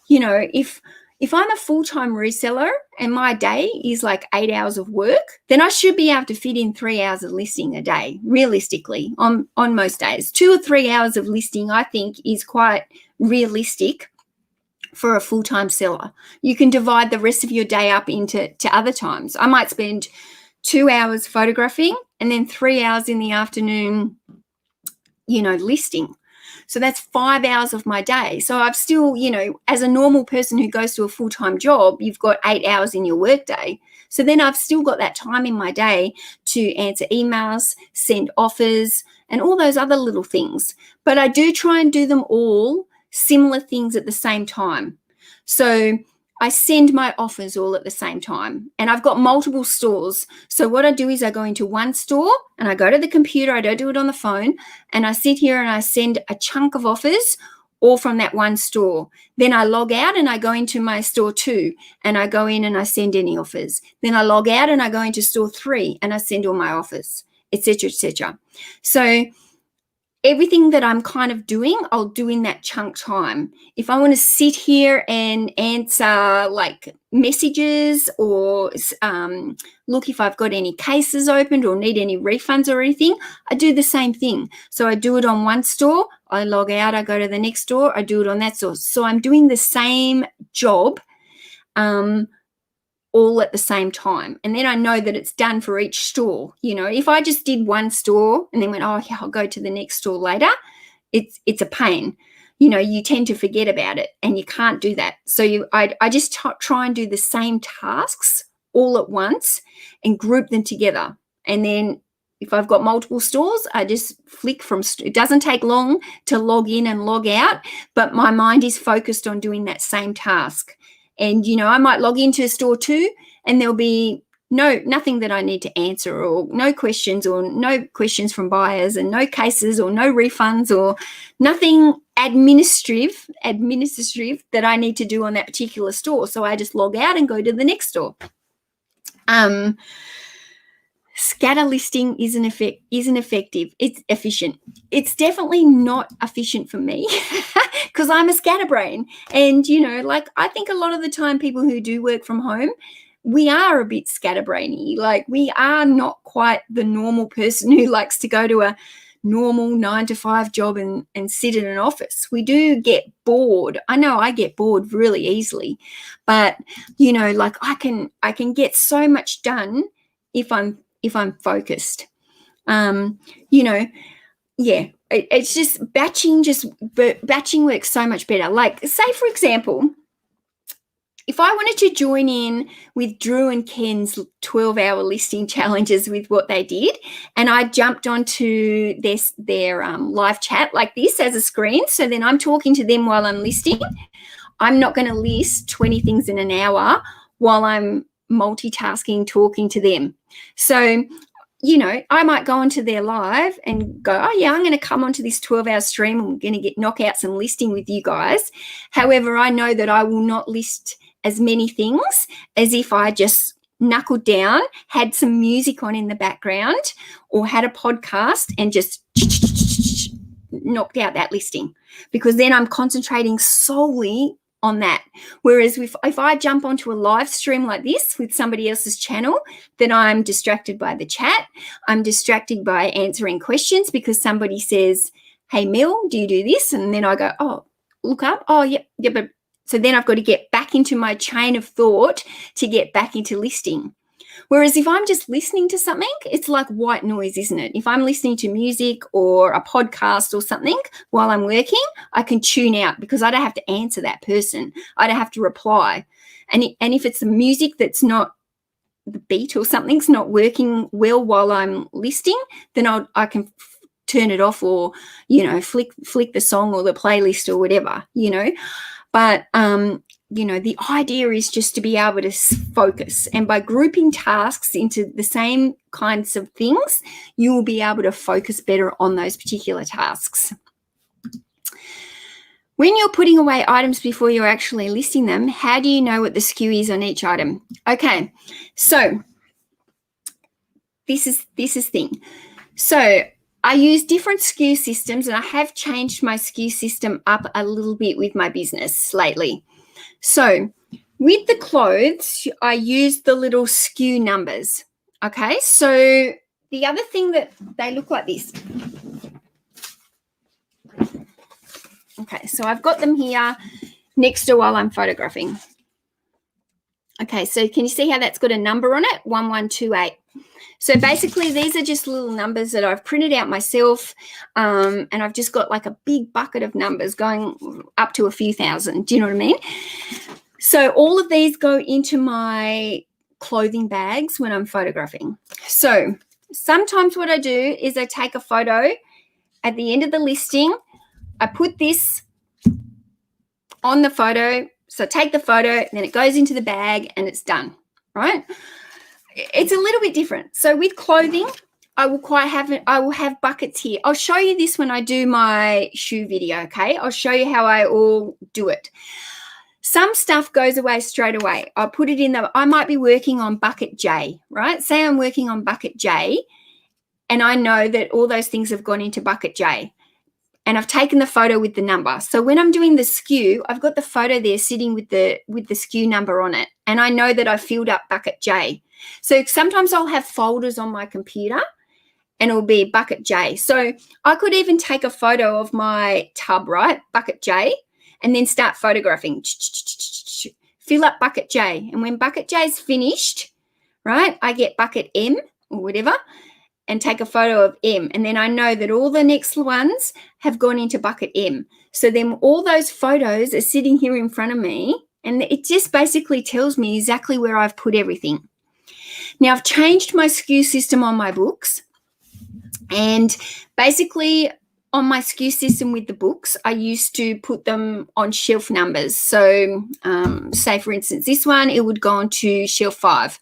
if I'm a full-time reseller and my day is like 8 hours of work, then I should be able to fit in 3 hours of listing a day, realistically, on most days. 2 or 3 hours of listing, I think, is quite realistic for a full-time seller. You can divide the rest of your day up into other times. I might spend 2 hours photographing and then 3 hours in the afternoon, listing. So that's 5 hours of my day. So I've still, as a normal person who goes to a full-time job, you've got 8 hours in your workday. So then I've still got that time in my day to answer emails, send offers, and all those other little things. But I do try and do them all similar things at the same time. So I send my offers all at the same time, and I've got multiple stores. So what I do is I go into one store and I go to the computer. I don't do it on the phone, and I sit here and I send a chunk of offers all from that one store. Then I log out and I go into my store 2 and I go in and I send any offers. Then I log out and I go into store 3 and I send all my offers, etc., etc. So everything that I'm kind of doing, I'll do in that chunk time. If I want to sit here and answer like messages or look if I've got any cases opened or need any refunds or anything, I do the same thing. So I do it on one store, I log out, I go to the next store, I do it on that store. So I'm doing the same job all at the same time. And then I know that it's done for each store. If I just did one store and then went, oh, yeah, I'll go to the next store later, it's a pain. You tend to forget about it, and you can't do that. So I just try and do the same tasks all at once and group them together. And then if I've got multiple stores, I just flick from, it doesn't take long to log in and log out, but my mind is focused on doing that same task. And, I might log into store 2 and there'll be nothing that I need to answer, or no questions from buyers, and no cases or no refunds or nothing administrative that I need to do on that particular store. So I just log out and go to the next store. Scatter listing isn't effective. It's efficient. It's definitely not efficient for me because I'm a scatterbrain. And, I think a lot of the time people who do work from home, we are a bit scatterbrainy. Like, we are not quite the normal person who likes to go to a normal 9-to-5 job and sit in an office. We do get bored. I know I get bored really easily, but, I can get so much done if I'm focused. It's just batching works so much better. Like, say for example, if I wanted to join in with Drew and Ken's 12-hour listing challenges with what they did, and I jumped onto their live chat like this as a screen, so then I'm talking to them while I'm listing. I'm not going to list 20 things in an hour while I'm multitasking, talking to them. So, I might go onto their live and go, oh yeah, I'm going to come onto this 12-hour stream and we're going to knock out some listing with you guys. However, I know that I will not list as many things as if I just knuckled down, had some music on in the background, or had a podcast and just knocked out that listing, because then I'm concentrating solely on that. Whereas if I jump onto a live stream like this with somebody else's channel, then I'm distracted by the chat. I'm distracted by answering questions because somebody says, hey, Mel, do you do this? And then I go, oh, look up. Oh, yeah, but so then I've got to get back into my chain of thought to get back into listing. Whereas if I'm just listening to something, it's like white noise, isn't it? If I'm listening to music or a podcast or something while I'm working, I can tune out because I don't have to answer that person. I don't have to reply. And if it's the music that's not, the beat or something's not working well while I'm listing, then I can turn it off, or, flick the song or the playlist or whatever, But, the idea is just to be able to focus. And by grouping tasks into the same kinds of things, you will be able to focus better on those particular tasks. When you're putting away items before you're actually listing them, how do you know what the SKU is on each item? Okay, so this is thing. So I use different SKU systems, and I have changed my SKU system up a little bit with my business lately. So With the clothes, I use the little SKU numbers. Okay, so the other thing that they look like this. Okay, so I've got them here next to while I'm photographing. Okay, so can you see how that's got a number on it? 1128. So basically, these are just little numbers that I've printed out myself, and I've just got like a big bucket of numbers going up to a few thousand. Do you know what I mean? So all of these go into my clothing bags when I'm photographing. So sometimes what I do is I take a photo at the end of the listing. I put this on the photo. So I take the photo, and then it goes into the bag, and it's done, right? It's a little bit different. So with clothing, I will have buckets here. I'll show you this when I do my shoe video, okay? I'll show you how I all do it. Some stuff goes away straight away. I'll put it in I might be working on bucket J, right? Say I'm working on bucket J, and I know that all those things have gone into bucket J, and I've taken the photo with the number. So when I'm doing the SKU, I've got the photo there sitting with the SKU number on it, and I know that I filled up bucket J. So sometimes I'll have folders on my computer, and it'll be bucket J. So I could even take a photo of my tub, right, bucket J, and then start photographing. Fill up bucket J. And when bucket J is finished, right, I get bucket M or whatever and take a photo of M. And then I know that all the next ones have gone into bucket M. So then all those photos are sitting here in front of me, and it just basically tells me exactly where I've put everything. Now, I've changed my SKU system on my books, and basically on my SKU system with the books, I used to put them on shelf numbers. So say, for instance, this one, it would go on to shelf 5,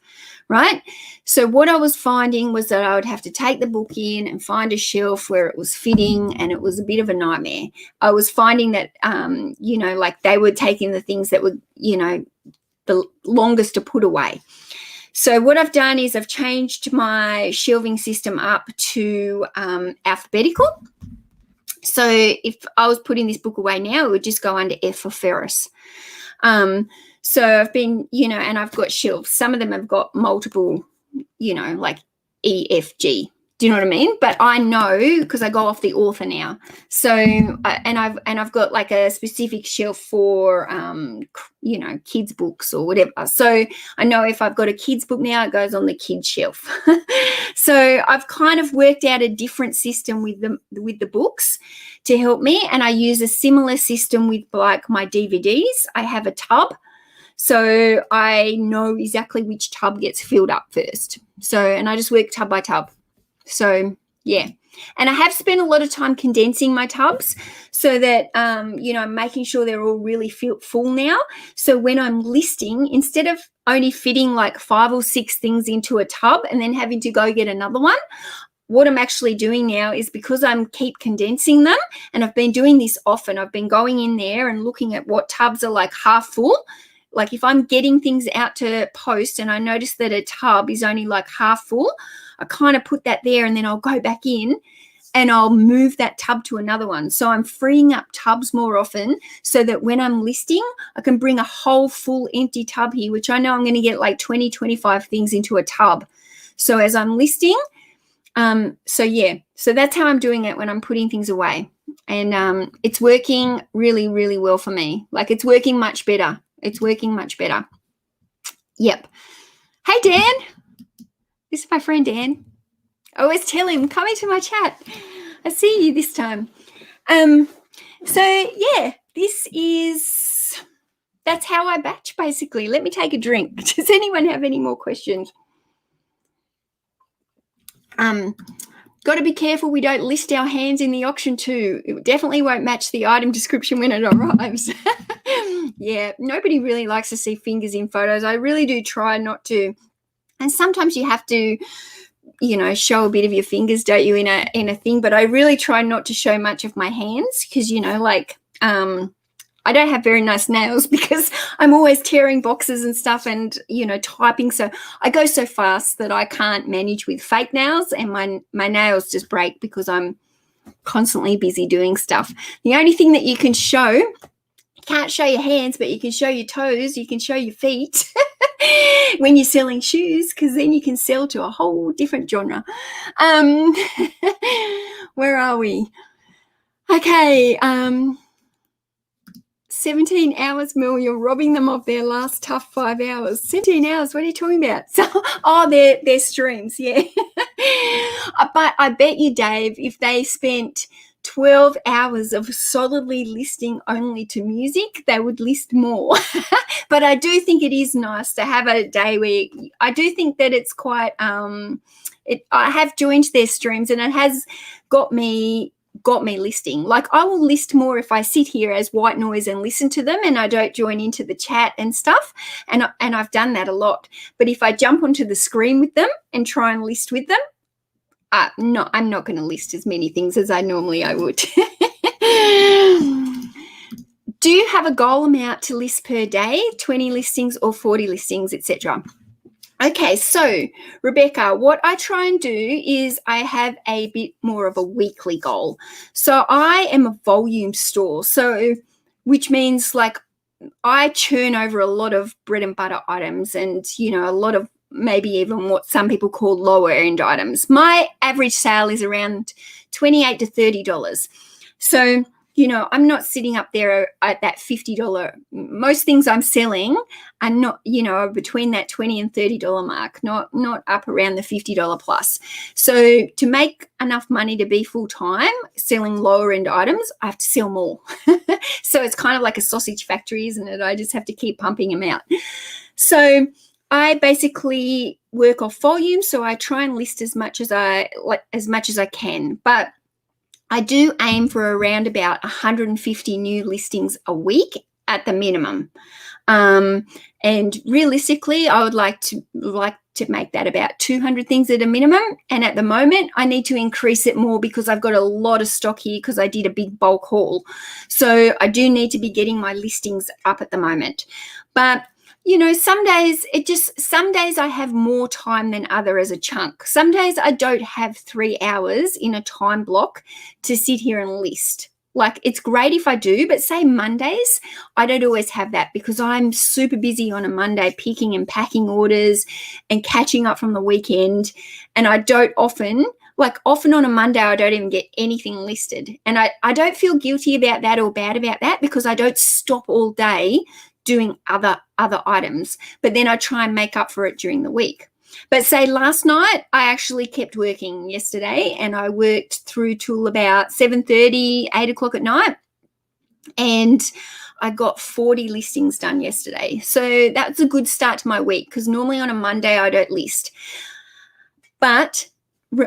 right? So what I was finding was that I would have to take the book in and find a shelf where it was fitting, and it was a bit of a nightmare. I was finding that, like they were taking the things that were, the longest to put away. So what I've done is I've changed my shelving system up to alphabetical. So if I was putting this book away now, it would just go under F for Ferris. So I've been, and I've got shelves. Some of them have got multiple, like E, F, G. Do you know what I mean? But I know because I go off the author now. So I've got like a specific shelf for kids books or whatever. So I know if I've got a kids book now, it goes on the kids shelf. So I've kind of worked out a different system with the books to help me, and I use a similar system with like my DVDs. I have a tub. So I know exactly which tub gets filled up first. So, and I just work tub by tub. So, yeah. And I have spent a lot of time condensing my tubs so that, I'm making sure they're all really full now. So when I'm listing, instead of only fitting like 5 or 6 things into a tub and then having to go get another one, what I'm actually doing now is, because I'm keep condensing them, and I've been doing this often, I've been going in there and looking at what tubs are like half full. Like if I'm getting things out to post and I notice that a tub is only like half full, I kind of put that there, and then I'll go back in and I'll move that tub to another one. So I'm freeing up tubs more often so that when I'm listing, I can bring a whole full empty tub here, which I know I'm going to get like 20, 25 things into a tub. So as I'm listing, so that's how I'm doing it when I'm putting things away. And it's working really, really well for me. Like it's working much better. It's working much better. Yep. Hey, Dan. This is my friend Dan. I always tell him, come into my chat. I see you this time. So, yeah, that's how I batch, basically. Let me take a drink. Does anyone have any more questions? Got to be careful we don't list our hands in the auction too. It definitely won't match the item description when it arrives. Yeah, nobody really likes to see fingers in photos. I really do try not to. And sometimes you have to, show a bit of your fingers, don't you, in a thing. But I really try not to show much of my hands because, I don't have very nice nails because I'm always tearing boxes and stuff and, typing. So I go so fast that I can't manage with fake nails, and my nails just break because I'm constantly busy doing stuff. The only thing that you can show can't show your hands, but you can show your toes, you can show your feet when you're selling shoes, because then you can sell to a whole different genre. Where are we? Okay, 17 hours, Mel, you're robbing them of their last tough 5 hours. 17 hours, what are you talking about? So, their streams, yeah. But I bet you, Dave, if they spent 12 hours of solidly listing only to music, they would list more. But I do think it is nice to have a day where I do think that it's quite I have joined their streams, and it has got me listing. Like, I will list more if I sit here as white noise and listen to them, and I don't join into the chat and stuff, and I've done that a lot. But if I jump onto the screen with them and try and list with them, I'm not going to list as many things as I normally would. Do you have a goal amount to list per day, 20 listings or 40 listings, etc.? Okay, so Rebecca, what I try and do is I have a bit more of a weekly goal. So I am a volume store, so which means like I churn over a lot of bread and butter items, and a lot of maybe even what some people call lower end items. My average sale is around $28 to $30. So I'm not sitting up there at that $50. Most things I'm selling are not, between that $20 and $30 mark, not up around the $50 plus. So to make enough money to be full-time selling lower end items, I have to sell more. So it's kind of like a sausage factory, isn't it? I just have to keep pumping them out. So I basically work off volume. So I try and list as much as I can, but I do aim for around about 150 new listings a week at the minimum. And realistically, I would like to make that about 200 things at a minimum. And at the moment, I need to increase it more because I've got a lot of stock here because I did a big bulk haul. So I do need to be getting my listings up at the moment. But some days I have more time than other as a chunk. Some days I don't have 3 hours in a time block to sit here and list. Like, it's great if I do, but say Mondays, I don't always have that because I'm super busy on a Monday picking and packing orders and catching up from the weekend. And I don't often on a Monday, I don't even get anything listed. And I don't feel guilty about that or bad about that because I don't stop all day doing other items, but then I try and make up for it during the week. But say last night, I actually kept working yesterday, and I worked through till about 7:30, 8 o'clock at night, and I got 40 listings done yesterday. So that's a good start to my week because normally on a Monday I don't list. But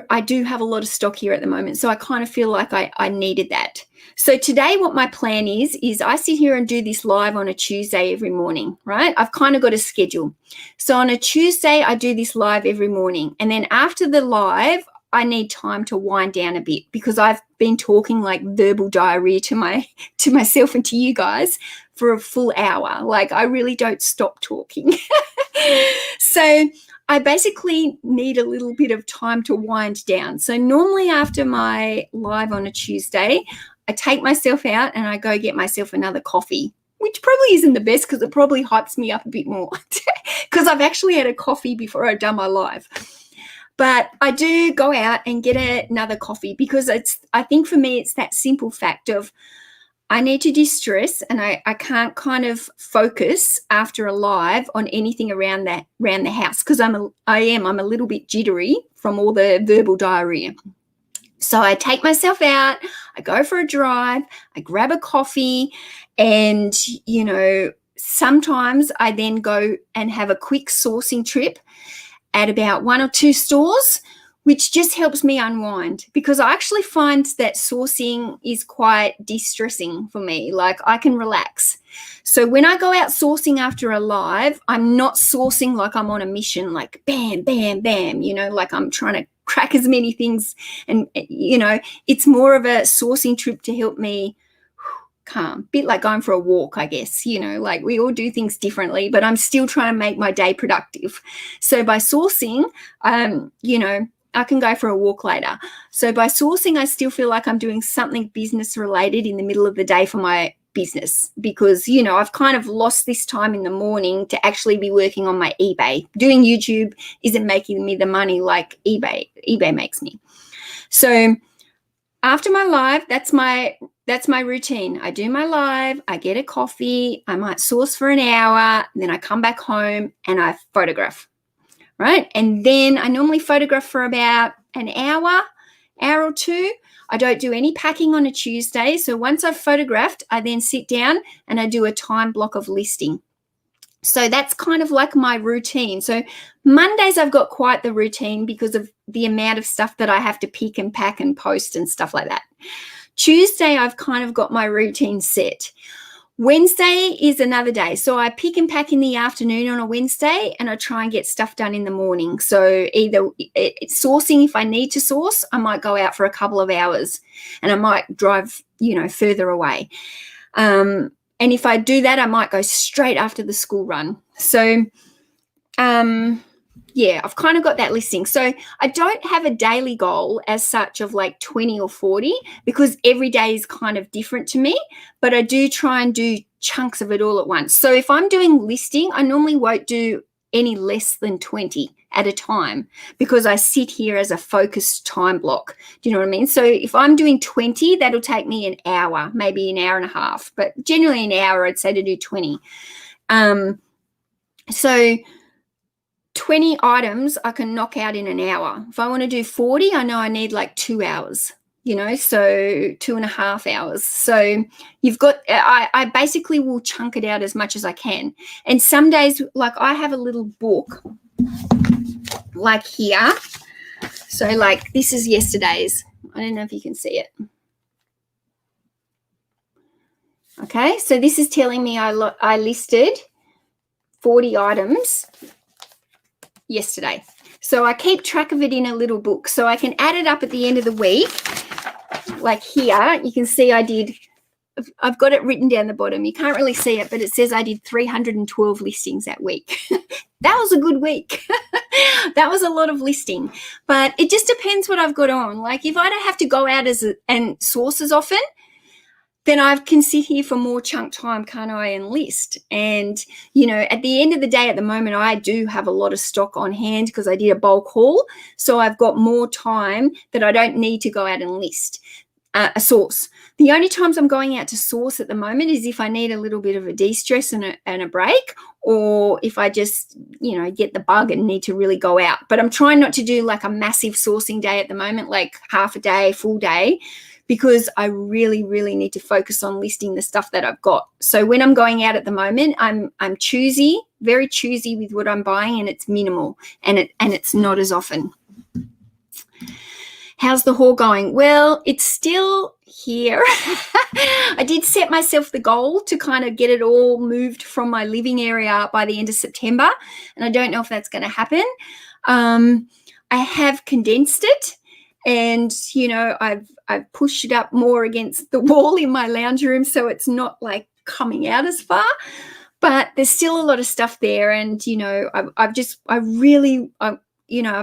I do have a lot of stock here at the moment, so I kind of feel like I needed that. So today what my plan is I sit here and do this live on a Tuesday every morning, right? I've kind of got a schedule. So on a Tuesday, I do this live every morning. And then after the live, I need time to wind down a bit because I've been talking like verbal diarrhea to myself and to you guys for a full hour. Like, I really don't stop talking. So I basically need a little bit of time to wind down. So normally after my live on a Tuesday, I take myself out and I go get myself another coffee, which probably isn't the best because it probably hypes me up a bit more because I've actually had a coffee before I've done my live. But I do go out and get another coffee because I think for me it's that simple fact of I need to de-stress, and I can't kind of focus after a live on anything around the house because I'm a little bit jittery from all the verbal diarrhea. So I take myself out, I go for a drive, I grab a coffee, and, sometimes I then go and have a quick sourcing trip at about 1 or 2 stores, which just helps me unwind because I actually find that sourcing is quite de-stressing for me. Like, I can relax. So when I go out sourcing after a live, I'm not sourcing like I'm on a mission, like bam, bam, bam, like I'm trying to crack as many things. And, it's more of a sourcing trip to help me calm, a bit like going for a walk, I guess, like we all do things differently, but I'm still trying to make my day productive. So by sourcing, I can go for a walk later. So by sourcing, I still feel like I'm doing something business related in the middle of the day for my business because, you know, I've kind of lost this time in the morning to actually be working on my eBay. Doing YouTube isn't making me the money like eBay makes me. So after my live, that's my routine. I do my live, I get a coffee, I might source for an hour, then I come back home and I photograph, right? And then I normally photograph for about an hour or two. I don't do any packing on a Tuesday. So once I've photographed, I then sit down and I do a time block of listing. So that's kind of like my routine. So Mondays I've got quite the routine because of the amount of stuff that I have to pick and pack and post and stuff like that. Tuesday I've kind of got my routine set. Wednesday is another day. So I pick and pack in the afternoon on a Wednesday and I try and get stuff done in the morning. So either it's sourcing, if I need to source, I might go out for a couple of hours and I might drive, you know, further away. And if I do that, I might go straight after the school run. So, yeah, I've kind of got that listing. So I don't have a daily goal as such of like 20 or 40 because every day is kind of different to me, but I do try and do chunks of it all at once. So if I'm doing listing, I normally won't do any less than 20 at a time because I sit here as a focused time block. Do you know what I mean? So if I'm doing 20, that'll take me an hour, maybe an hour and a half, but generally an hour, I'd say to do 20. So 20 items I can knock out in an hour. If I want to do 40, I know I need like 2 hours, you know, so 2.5 hours. So you've got, I basically will chunk it out as much as I can. And some days, like I have a little book like here. So like this is yesterday's. I don't know if you can see it. Okay, so this is telling me I listed 40 items yesterday. So I keep track of it in a little book so I can add it up at the end of the week. Like here, you can see I've got it written down the bottom. You can't really see it, but it says I did 312 listings that week. That was a good week. That was a lot of listing, but it just depends what I've got on. Like if I don't have to go out and source as often, then I can sit here for more chunk time, can't I, and list. And, you know, at the end of the day, at the moment, I do have a lot of stock on hand because I did a bulk haul. So I've got more time that I don't need to go out and list a source. The only times I'm going out to source at the moment is if I need a little bit of a de-stress and a break, or if I just, you know, get the bug and need to really go out. But I'm trying not to do like a massive sourcing day at the moment, like half a day, full day, because I really, really need to focus on listing the stuff that I've got. So when I'm going out at the moment, I'm choosy, very choosy with what I'm buying, and it's minimal and it's not as often. How's the haul going? Well, it's still here. I did set myself the goal to kind of get it all moved from my living area by the end of September, and I don't know if that's going to happen. I have condensed it. And, you know, I've pushed it up more against the wall in my lounge room so it's not like coming out as far. But there's still a lot of stuff there. And, you know, I've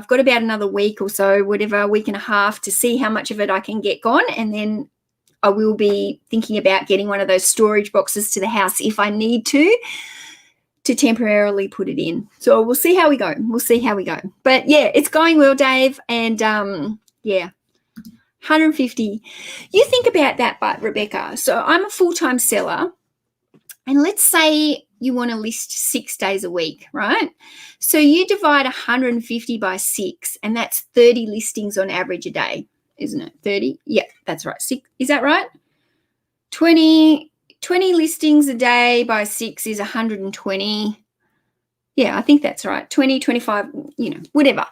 got about another week or so, whatever, week and a half to see how much of it I can get gone. And then I will be thinking about getting one of those storage boxes to the house if I need to temporarily put it in. So we'll see how we go. But, yeah, it's going well, Dave. And, yeah, 150. You think about that, but Rebecca. So I'm a full-time seller, and let's say you want to list 6 days a week, right? So you divide 150 by 6, and that's 30 listings on average a day, isn't it? 30? Yeah, that's right. 6, is that right? 20 listings a day by 6 is 120. Yeah, I think that's right. 20, 25, you know, whatever.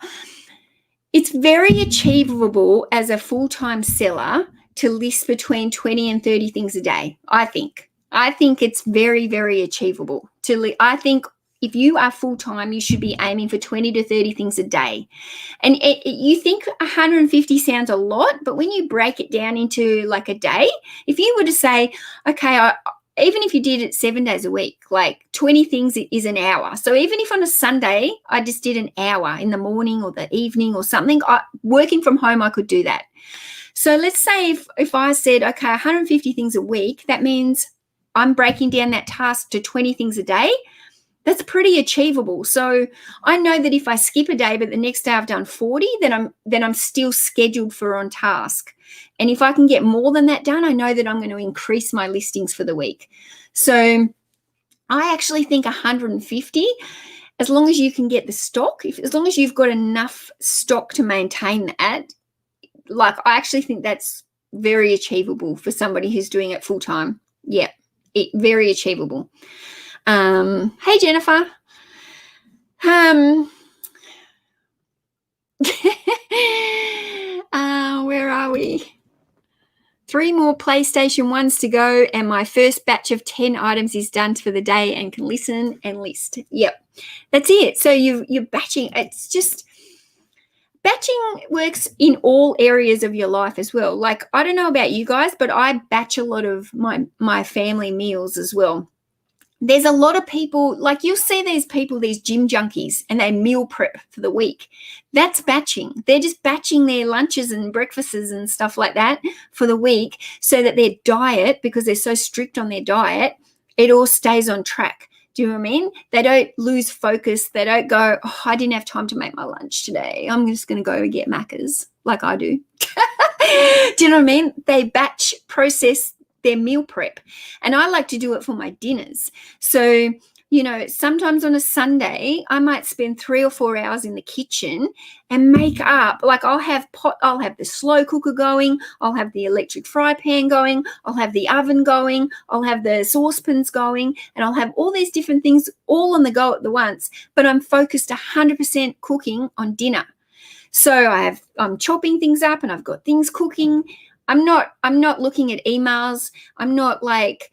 It's very achievable as a full-time seller to list between 20 and 30 things a day, I think. I think it's very, very achievable. I think if you are full-time, you should be aiming for 20 to 30 things a day. And you think 150 sounds a lot, but when you break it down into like a day, if you were to say, okay, even if you did it 7 days a week, like 20 things is an hour. So even if on a Sunday I just did an hour in the morning or the evening or something, working from home, I could do that. So let's say if I said, okay, 150 things a week, that means I'm breaking down that task to 20 things a day. That's pretty achievable. So I know that if I skip a day, but the next day I've done 40, then I'm still scheduled for on task. And if I can get more than that done, I know that I'm going to increase my listings for the week. So I actually think 150, as long as you can get the stock, as long as you've got enough stock to maintain that, like I actually think that's very achievable for somebody who's doing it full time. Yeah, very achievable. Hey, Jennifer. Where are we? 3 more PlayStation 1s to go, and my first batch of 10 items is done for the day and can listen and list. Yep, that's it. So you're batching. It's just batching works in all areas of your life as well. Like, I don't know about you guys, but I batch a lot of my family meals as well. There's a lot of people, like you'll see these people, these gym junkies, and they meal prep for the week. That's batching. They're just batching their lunches and breakfasts and stuff like that for the week so that their diet, because they're so strict on their diet, it all stays on track. Do you know what I mean? They don't lose focus. They don't go, oh, I didn't have time to make my lunch today. I'm just going to go and get Macca's like I do. Do you know what I mean? They batch process their meal prep. And I like to do it for my dinners. So, you know, sometimes on a Sunday, I might spend 3 or 4 hours in the kitchen and make up, like I'll have the slow cooker going, I'll have the electric fry pan going, I'll have the oven going, I'll have the saucepans going, and I'll have all these different things all on the go at the once, but I'm focused 100% cooking on dinner. So I'm chopping things up and I've got things cooking. I'm not looking at emails. I'm not like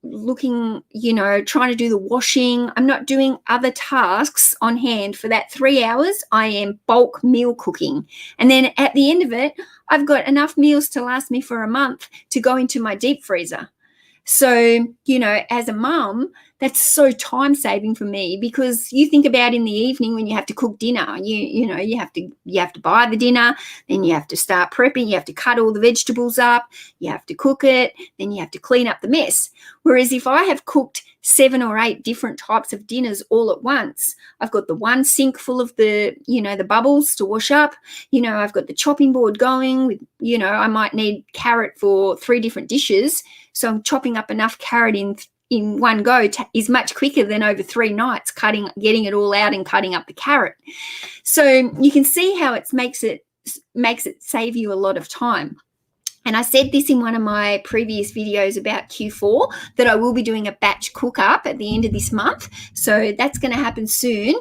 looking, you know, trying to do the washing. I'm not doing other tasks on hand for that 3 hours. I am bulk meal cooking. And then at the end of it, I've got enough meals to last me for a month to go into my deep freezer. So, you know, as a mum, that's so time saving for me, because you think about in the evening when you have to cook dinner, you know, you have to buy the dinner, then you have to start prepping, you have to cut all the vegetables up, you have to cook it, then you have to clean up the mess. Whereas if I have cooked 7 or 8 different types of dinners all at once, I've got the one sink full of the, you know, the bubbles to wash up, you know, I've got the chopping board going with, you know, I might need carrot for 3 different dishes. So I'm chopping up enough carrot in one go is much quicker than over 3 nights getting it all out and cutting up the carrot. So you can see how it makes it save you a lot of time. And I said this in one of my previous videos about Q4 that I will be doing a batch cook up at the end of this month. So that's going to happen soon.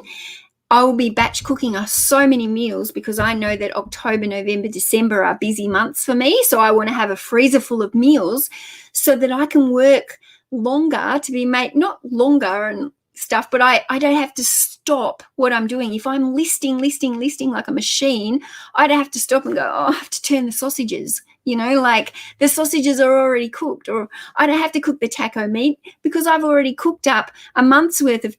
I will be batch cooking so many meals because I know that October, November, December are busy months for me. So I want to have a freezer full of meals so that I can work longer to be made, not longer and stuff, but I don't have to stop what I'm doing. If I'm listing like a machine, I'd have to stop and go, oh, I have to turn the sausages, you know, like the sausages are already cooked, or I don't have to cook the taco meat because I've already cooked up a month's worth of,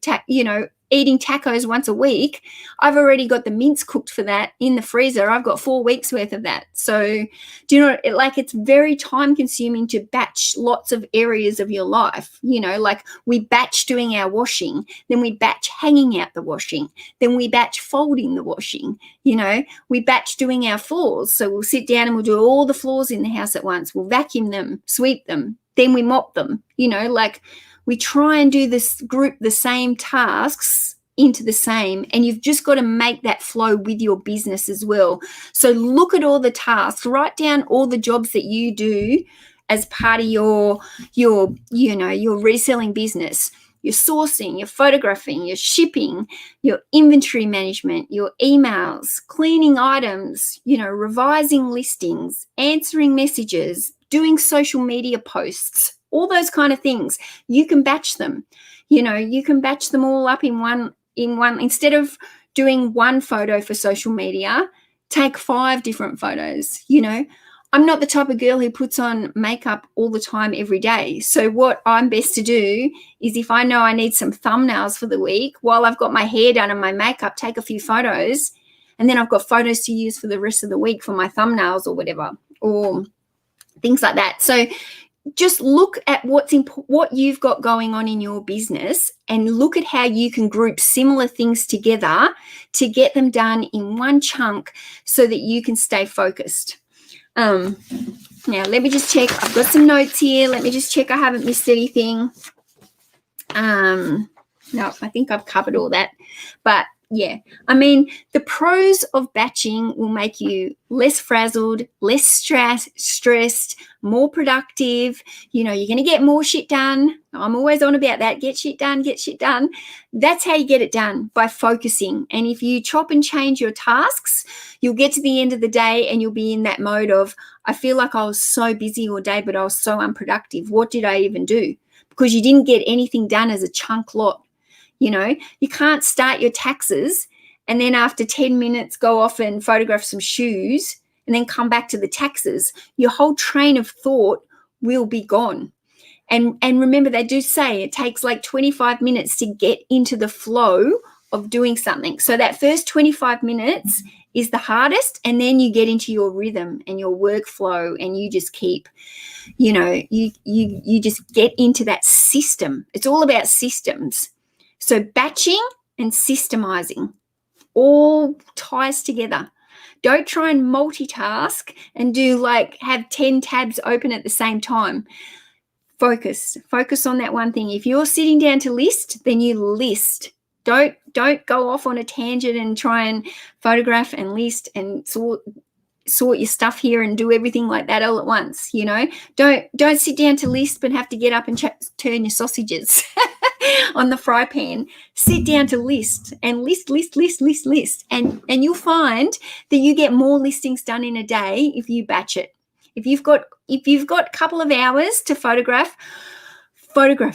eating tacos once a week. I've already got the mince cooked for that in the freezer. I've got 4 weeks worth of that. So do you know, it's very time consuming to batch lots of areas of your life. You know, like we batch doing our washing, then we batch hanging out the washing, then we batch folding the washing, you know, we batch doing our floors. So we'll sit down and we'll do all the floors in the house at once. We'll vacuum them, sweep them, then we mop them, you know, like we try and do group the same tasks into the same, and you've just got to make that flow with your business as well. So look at all the tasks, write down all the jobs that you do as part of your reselling business, your sourcing, your photographing, your shipping, your inventory management, your emails, cleaning items, you know, revising listings, answering messages, doing social media posts, all those kind of things. You can batch them. You know, you can batch them all up in one. Instead of doing one photo for social media, take 5 different photos. You know, I'm not the type of girl who puts on makeup all the time every day. So what I'm best to do is, if I know I need some thumbnails for the week, while I've got my hair done and my makeup, take a few photos, and then I've got photos to use for the rest of the week for my thumbnails or whatever, or things like that. So just look at what you've got going on in your business and look at how you can group similar things together to get them done in one chunk so that you can stay focused. Now, let me just check. I've got some notes here. Let me just check I haven't missed anything. No, I think I've covered all that. But yeah, I mean, the pros of batching will make you less frazzled, less stressed, more productive. You know, you're going to get more shit done. I'm always on about that. Get shit done, get shit done. That's how you get it done, by focusing. And if you chop and change your tasks, you'll get to the end of the day and you'll be in that mode of, I feel like I was so busy all day, but I was so unproductive. What did I even do? Because you didn't get anything done as a chunk lot. You know, you can't start your taxes and then after 10 minutes go off and photograph some shoes and then come back to the taxes. Your whole train of thought will be gone. And remember, they do say it takes like 25 minutes to get into the flow of doing something. So that first 25 minutes is the hardest, and then you get into your rhythm and your workflow, and you just keep, you know, you just get into that system. It's all about systems. So batching and systemizing all ties together. Don't try and multitask and have 10 tabs open at the same time. Focus on that one thing. If you're sitting down to list, then you list. Don't go off on a tangent and try and photograph and list and sort your stuff here and do everything like that all at once. You know, don't sit down to list but have to get up and turn your sausages on the fry pan. Sit down to list and list, and you'll find that you get more listings done in a day if you batch it. If you've got a couple of hours to photograph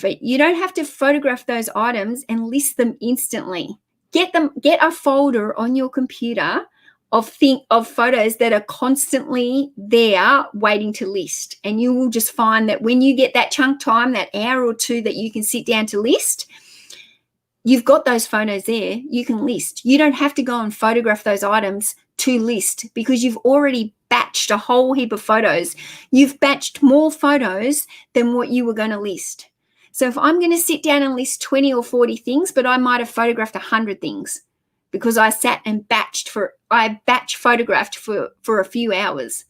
it. You don't have to photograph those items and list them instantly. Get a folder on your computer of photos that are constantly there waiting to list. And you will just find that when you get that chunk time, that hour or two that you can sit down to list, you've got those photos there. You can list. You don't have to go and photograph those items to list because you've already batched a whole heap of photos. You've batched more photos than what you were going to list. So if I'm going to sit down and list 20 or 40 things, but I might have photographed 100 things because I sat and batch photographed for a few hours.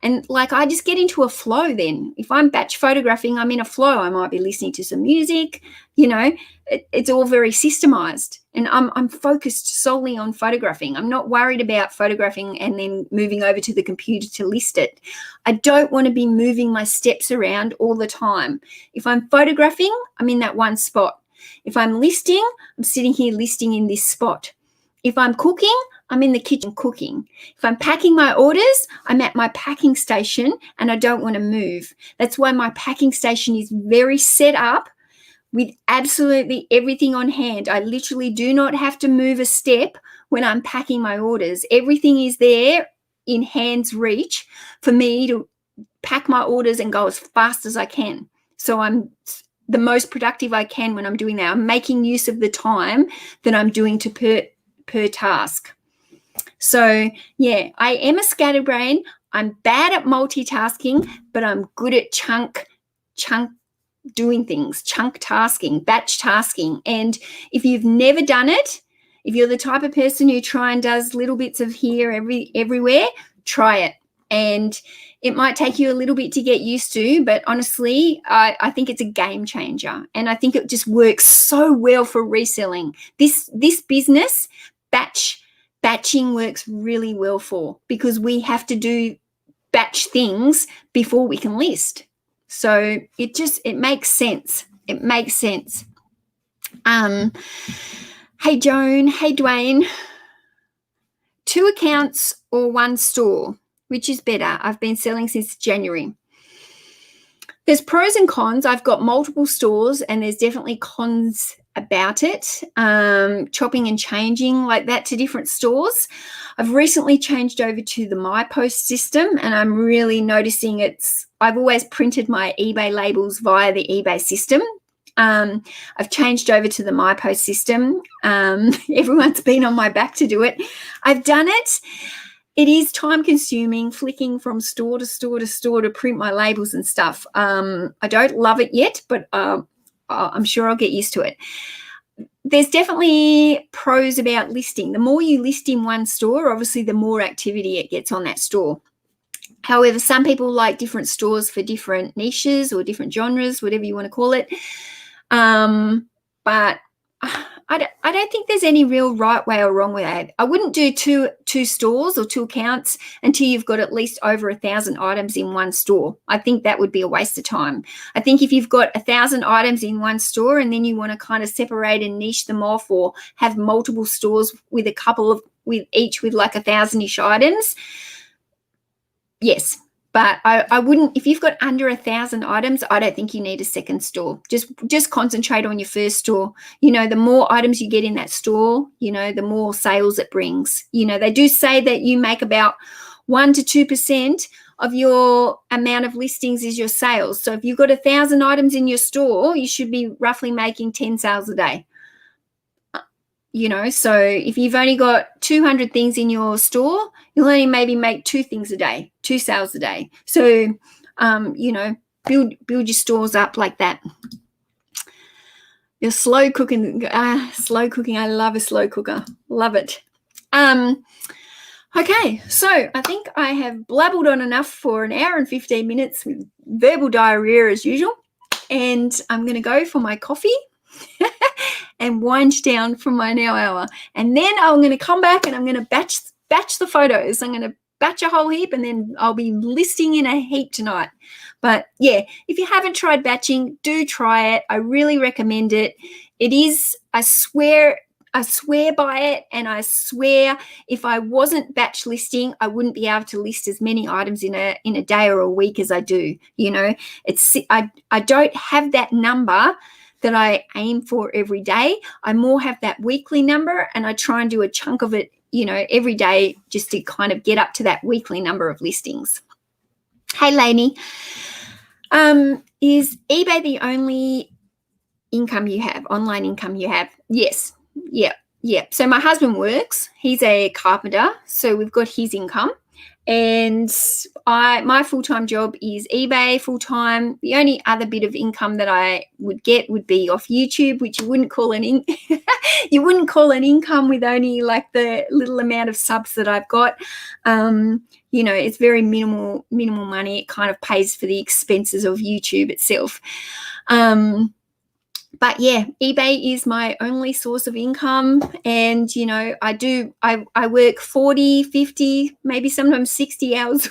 And I just get into a flow then. If I'm batch photographing, I'm in a flow. I might be listening to some music, you know, it's all very systemized. And I'm focused solely on photographing. I'm not worried about photographing and then moving over to the computer to list it. I don't want to be moving my steps around all the time. If I'm photographing, I'm in that one spot. If I'm listing, I'm sitting here listing in this spot. If I'm cooking, I'm in the kitchen cooking. If I'm packing my orders, I'm at my packing station and I don't want to move. That's why my packing station is very set up with absolutely everything on hand. I literally do not have to move a step when I'm packing my orders. Everything is there in hand's reach for me to pack my orders and go as fast as I can. So I'm the most productive I can when I'm doing that. I'm making use of the time that I'm doing per task. So yeah, I am a scatterbrain. I'm bad at multitasking, but I'm good at chunk doing things, chunk tasking, batch tasking. And if you've never done it, if you're the type of person who try and does little bits of here everywhere, try it. And it might take you a little bit to get used to, but honestly, I think it's a game changer. And I think it just works so well for reselling. This business, batching works really well for, because we have to do batch things before we can list. So it makes sense. It makes sense. Hey, Joan. Hey, Dwayne. 2 accounts or 1 store? Which is better? I've been selling since January. There's pros and cons. I've got multiple stores and there's definitely cons about it, chopping and changing like that to different stores. I've recently changed over to the MyPost system and I'm really noticing I've always printed my eBay labels via the eBay system. I've changed over to the MyPost system. Everyone's been on my back to do it. I've done it it is time consuming flicking from store to store to store to print my labels and stuff. I don't love it yet, but I'm sure I'll get used to it. There's definitely pros about listing. The more you list in one store, obviously the more activity it gets on that store. However, some people like different stores for different niches or different genres, whatever you want to call it. But I don't think there's any real right way or wrong way. I wouldn't do two stores or two accounts until you've got at least over 1,000 items in one store. I think that would be a waste of time. I think if you've got 1,000 items in one store and then you want to kind of separate and niche them off, or have multiple stores with each with like 1,000-ish items, yes. But I wouldn't, if you've got under 1,000 items, I don't think you need a second store. Just concentrate on your first store. The more items you get in that store, the more sales it brings. They do say that you make about 1 to 2% of your amount of listings is your sales. So if you've got 1,000 items in your store, you should be roughly making 10 sales a day. So if you've only got 200 things in your store, you'll only maybe make 2 things a day, 2 sales a day. So, build your stores up like that. You're slow cooking. I love a slow cooker. Love it. Okay, so I think I have blabbled on enough for 1 hour and 15 minutes with verbal diarrhea as usual. And I'm going to go for my coffee and wind down from my now hour. And then I'm going to come back and I'm going to batch the photos. I'm going to batch a whole heap, and then I'll be listing in a heap tonight. But yeah, if you haven't tried batching, do try it. I really recommend it. It is, I swear by it, and I swear if I wasn't batch listing, I wouldn't be able to list as many items in a day or a week as I do. I don't have that number that I aim for every day. I more have that weekly number, and I try and do a chunk of it, every day, just to kind of get up to that weekly number of listings. Hey, Lainey, is eBay the only income you have, online income you have? Yes. Yeah. So my husband works. He's a carpenter, so we've got his income. And my full-time job is eBay full-time. The only other bit of income that I would get would be off YouTube, which you wouldn't call an income with only like the little amount of subs that I've got. It's very minimal money. It kind of pays for the expenses of YouTube itself. But yeah, eBay is my only source of income. And, I work 40, 50, maybe sometimes 60 hours,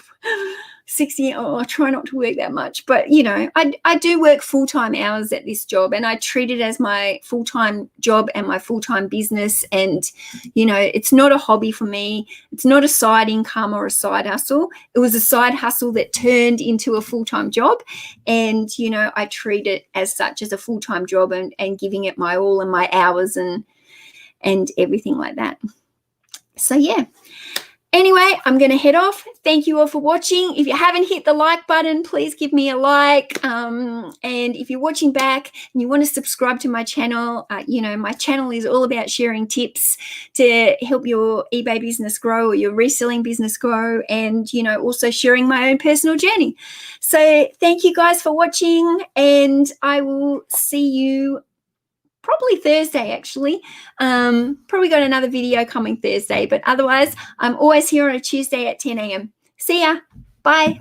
60. I try not to work that much, but I do work full-time hours at this job, and I treat it as my full-time job and my full-time business. And, it's not a hobby for me. It's not a side income or a side hustle. It was a side hustle that turned into a full-time job. And, I treat it as such, as a full-time job, and giving it my all and my hours and everything like that. So, yeah. Anyway, I'm going to head off. Thank you all for watching. If you haven't hit the like button, please give me a like. And if you're watching back and you want to subscribe to my channel, my channel is all about sharing tips to help your eBay business grow or your reselling business grow, and, also sharing my own personal journey. So thank you guys for watching, and I will see you probably Thursday, actually. Probably got another video coming Thursday, but otherwise I'm always here on a Tuesday at 10 a.m. See ya. Bye.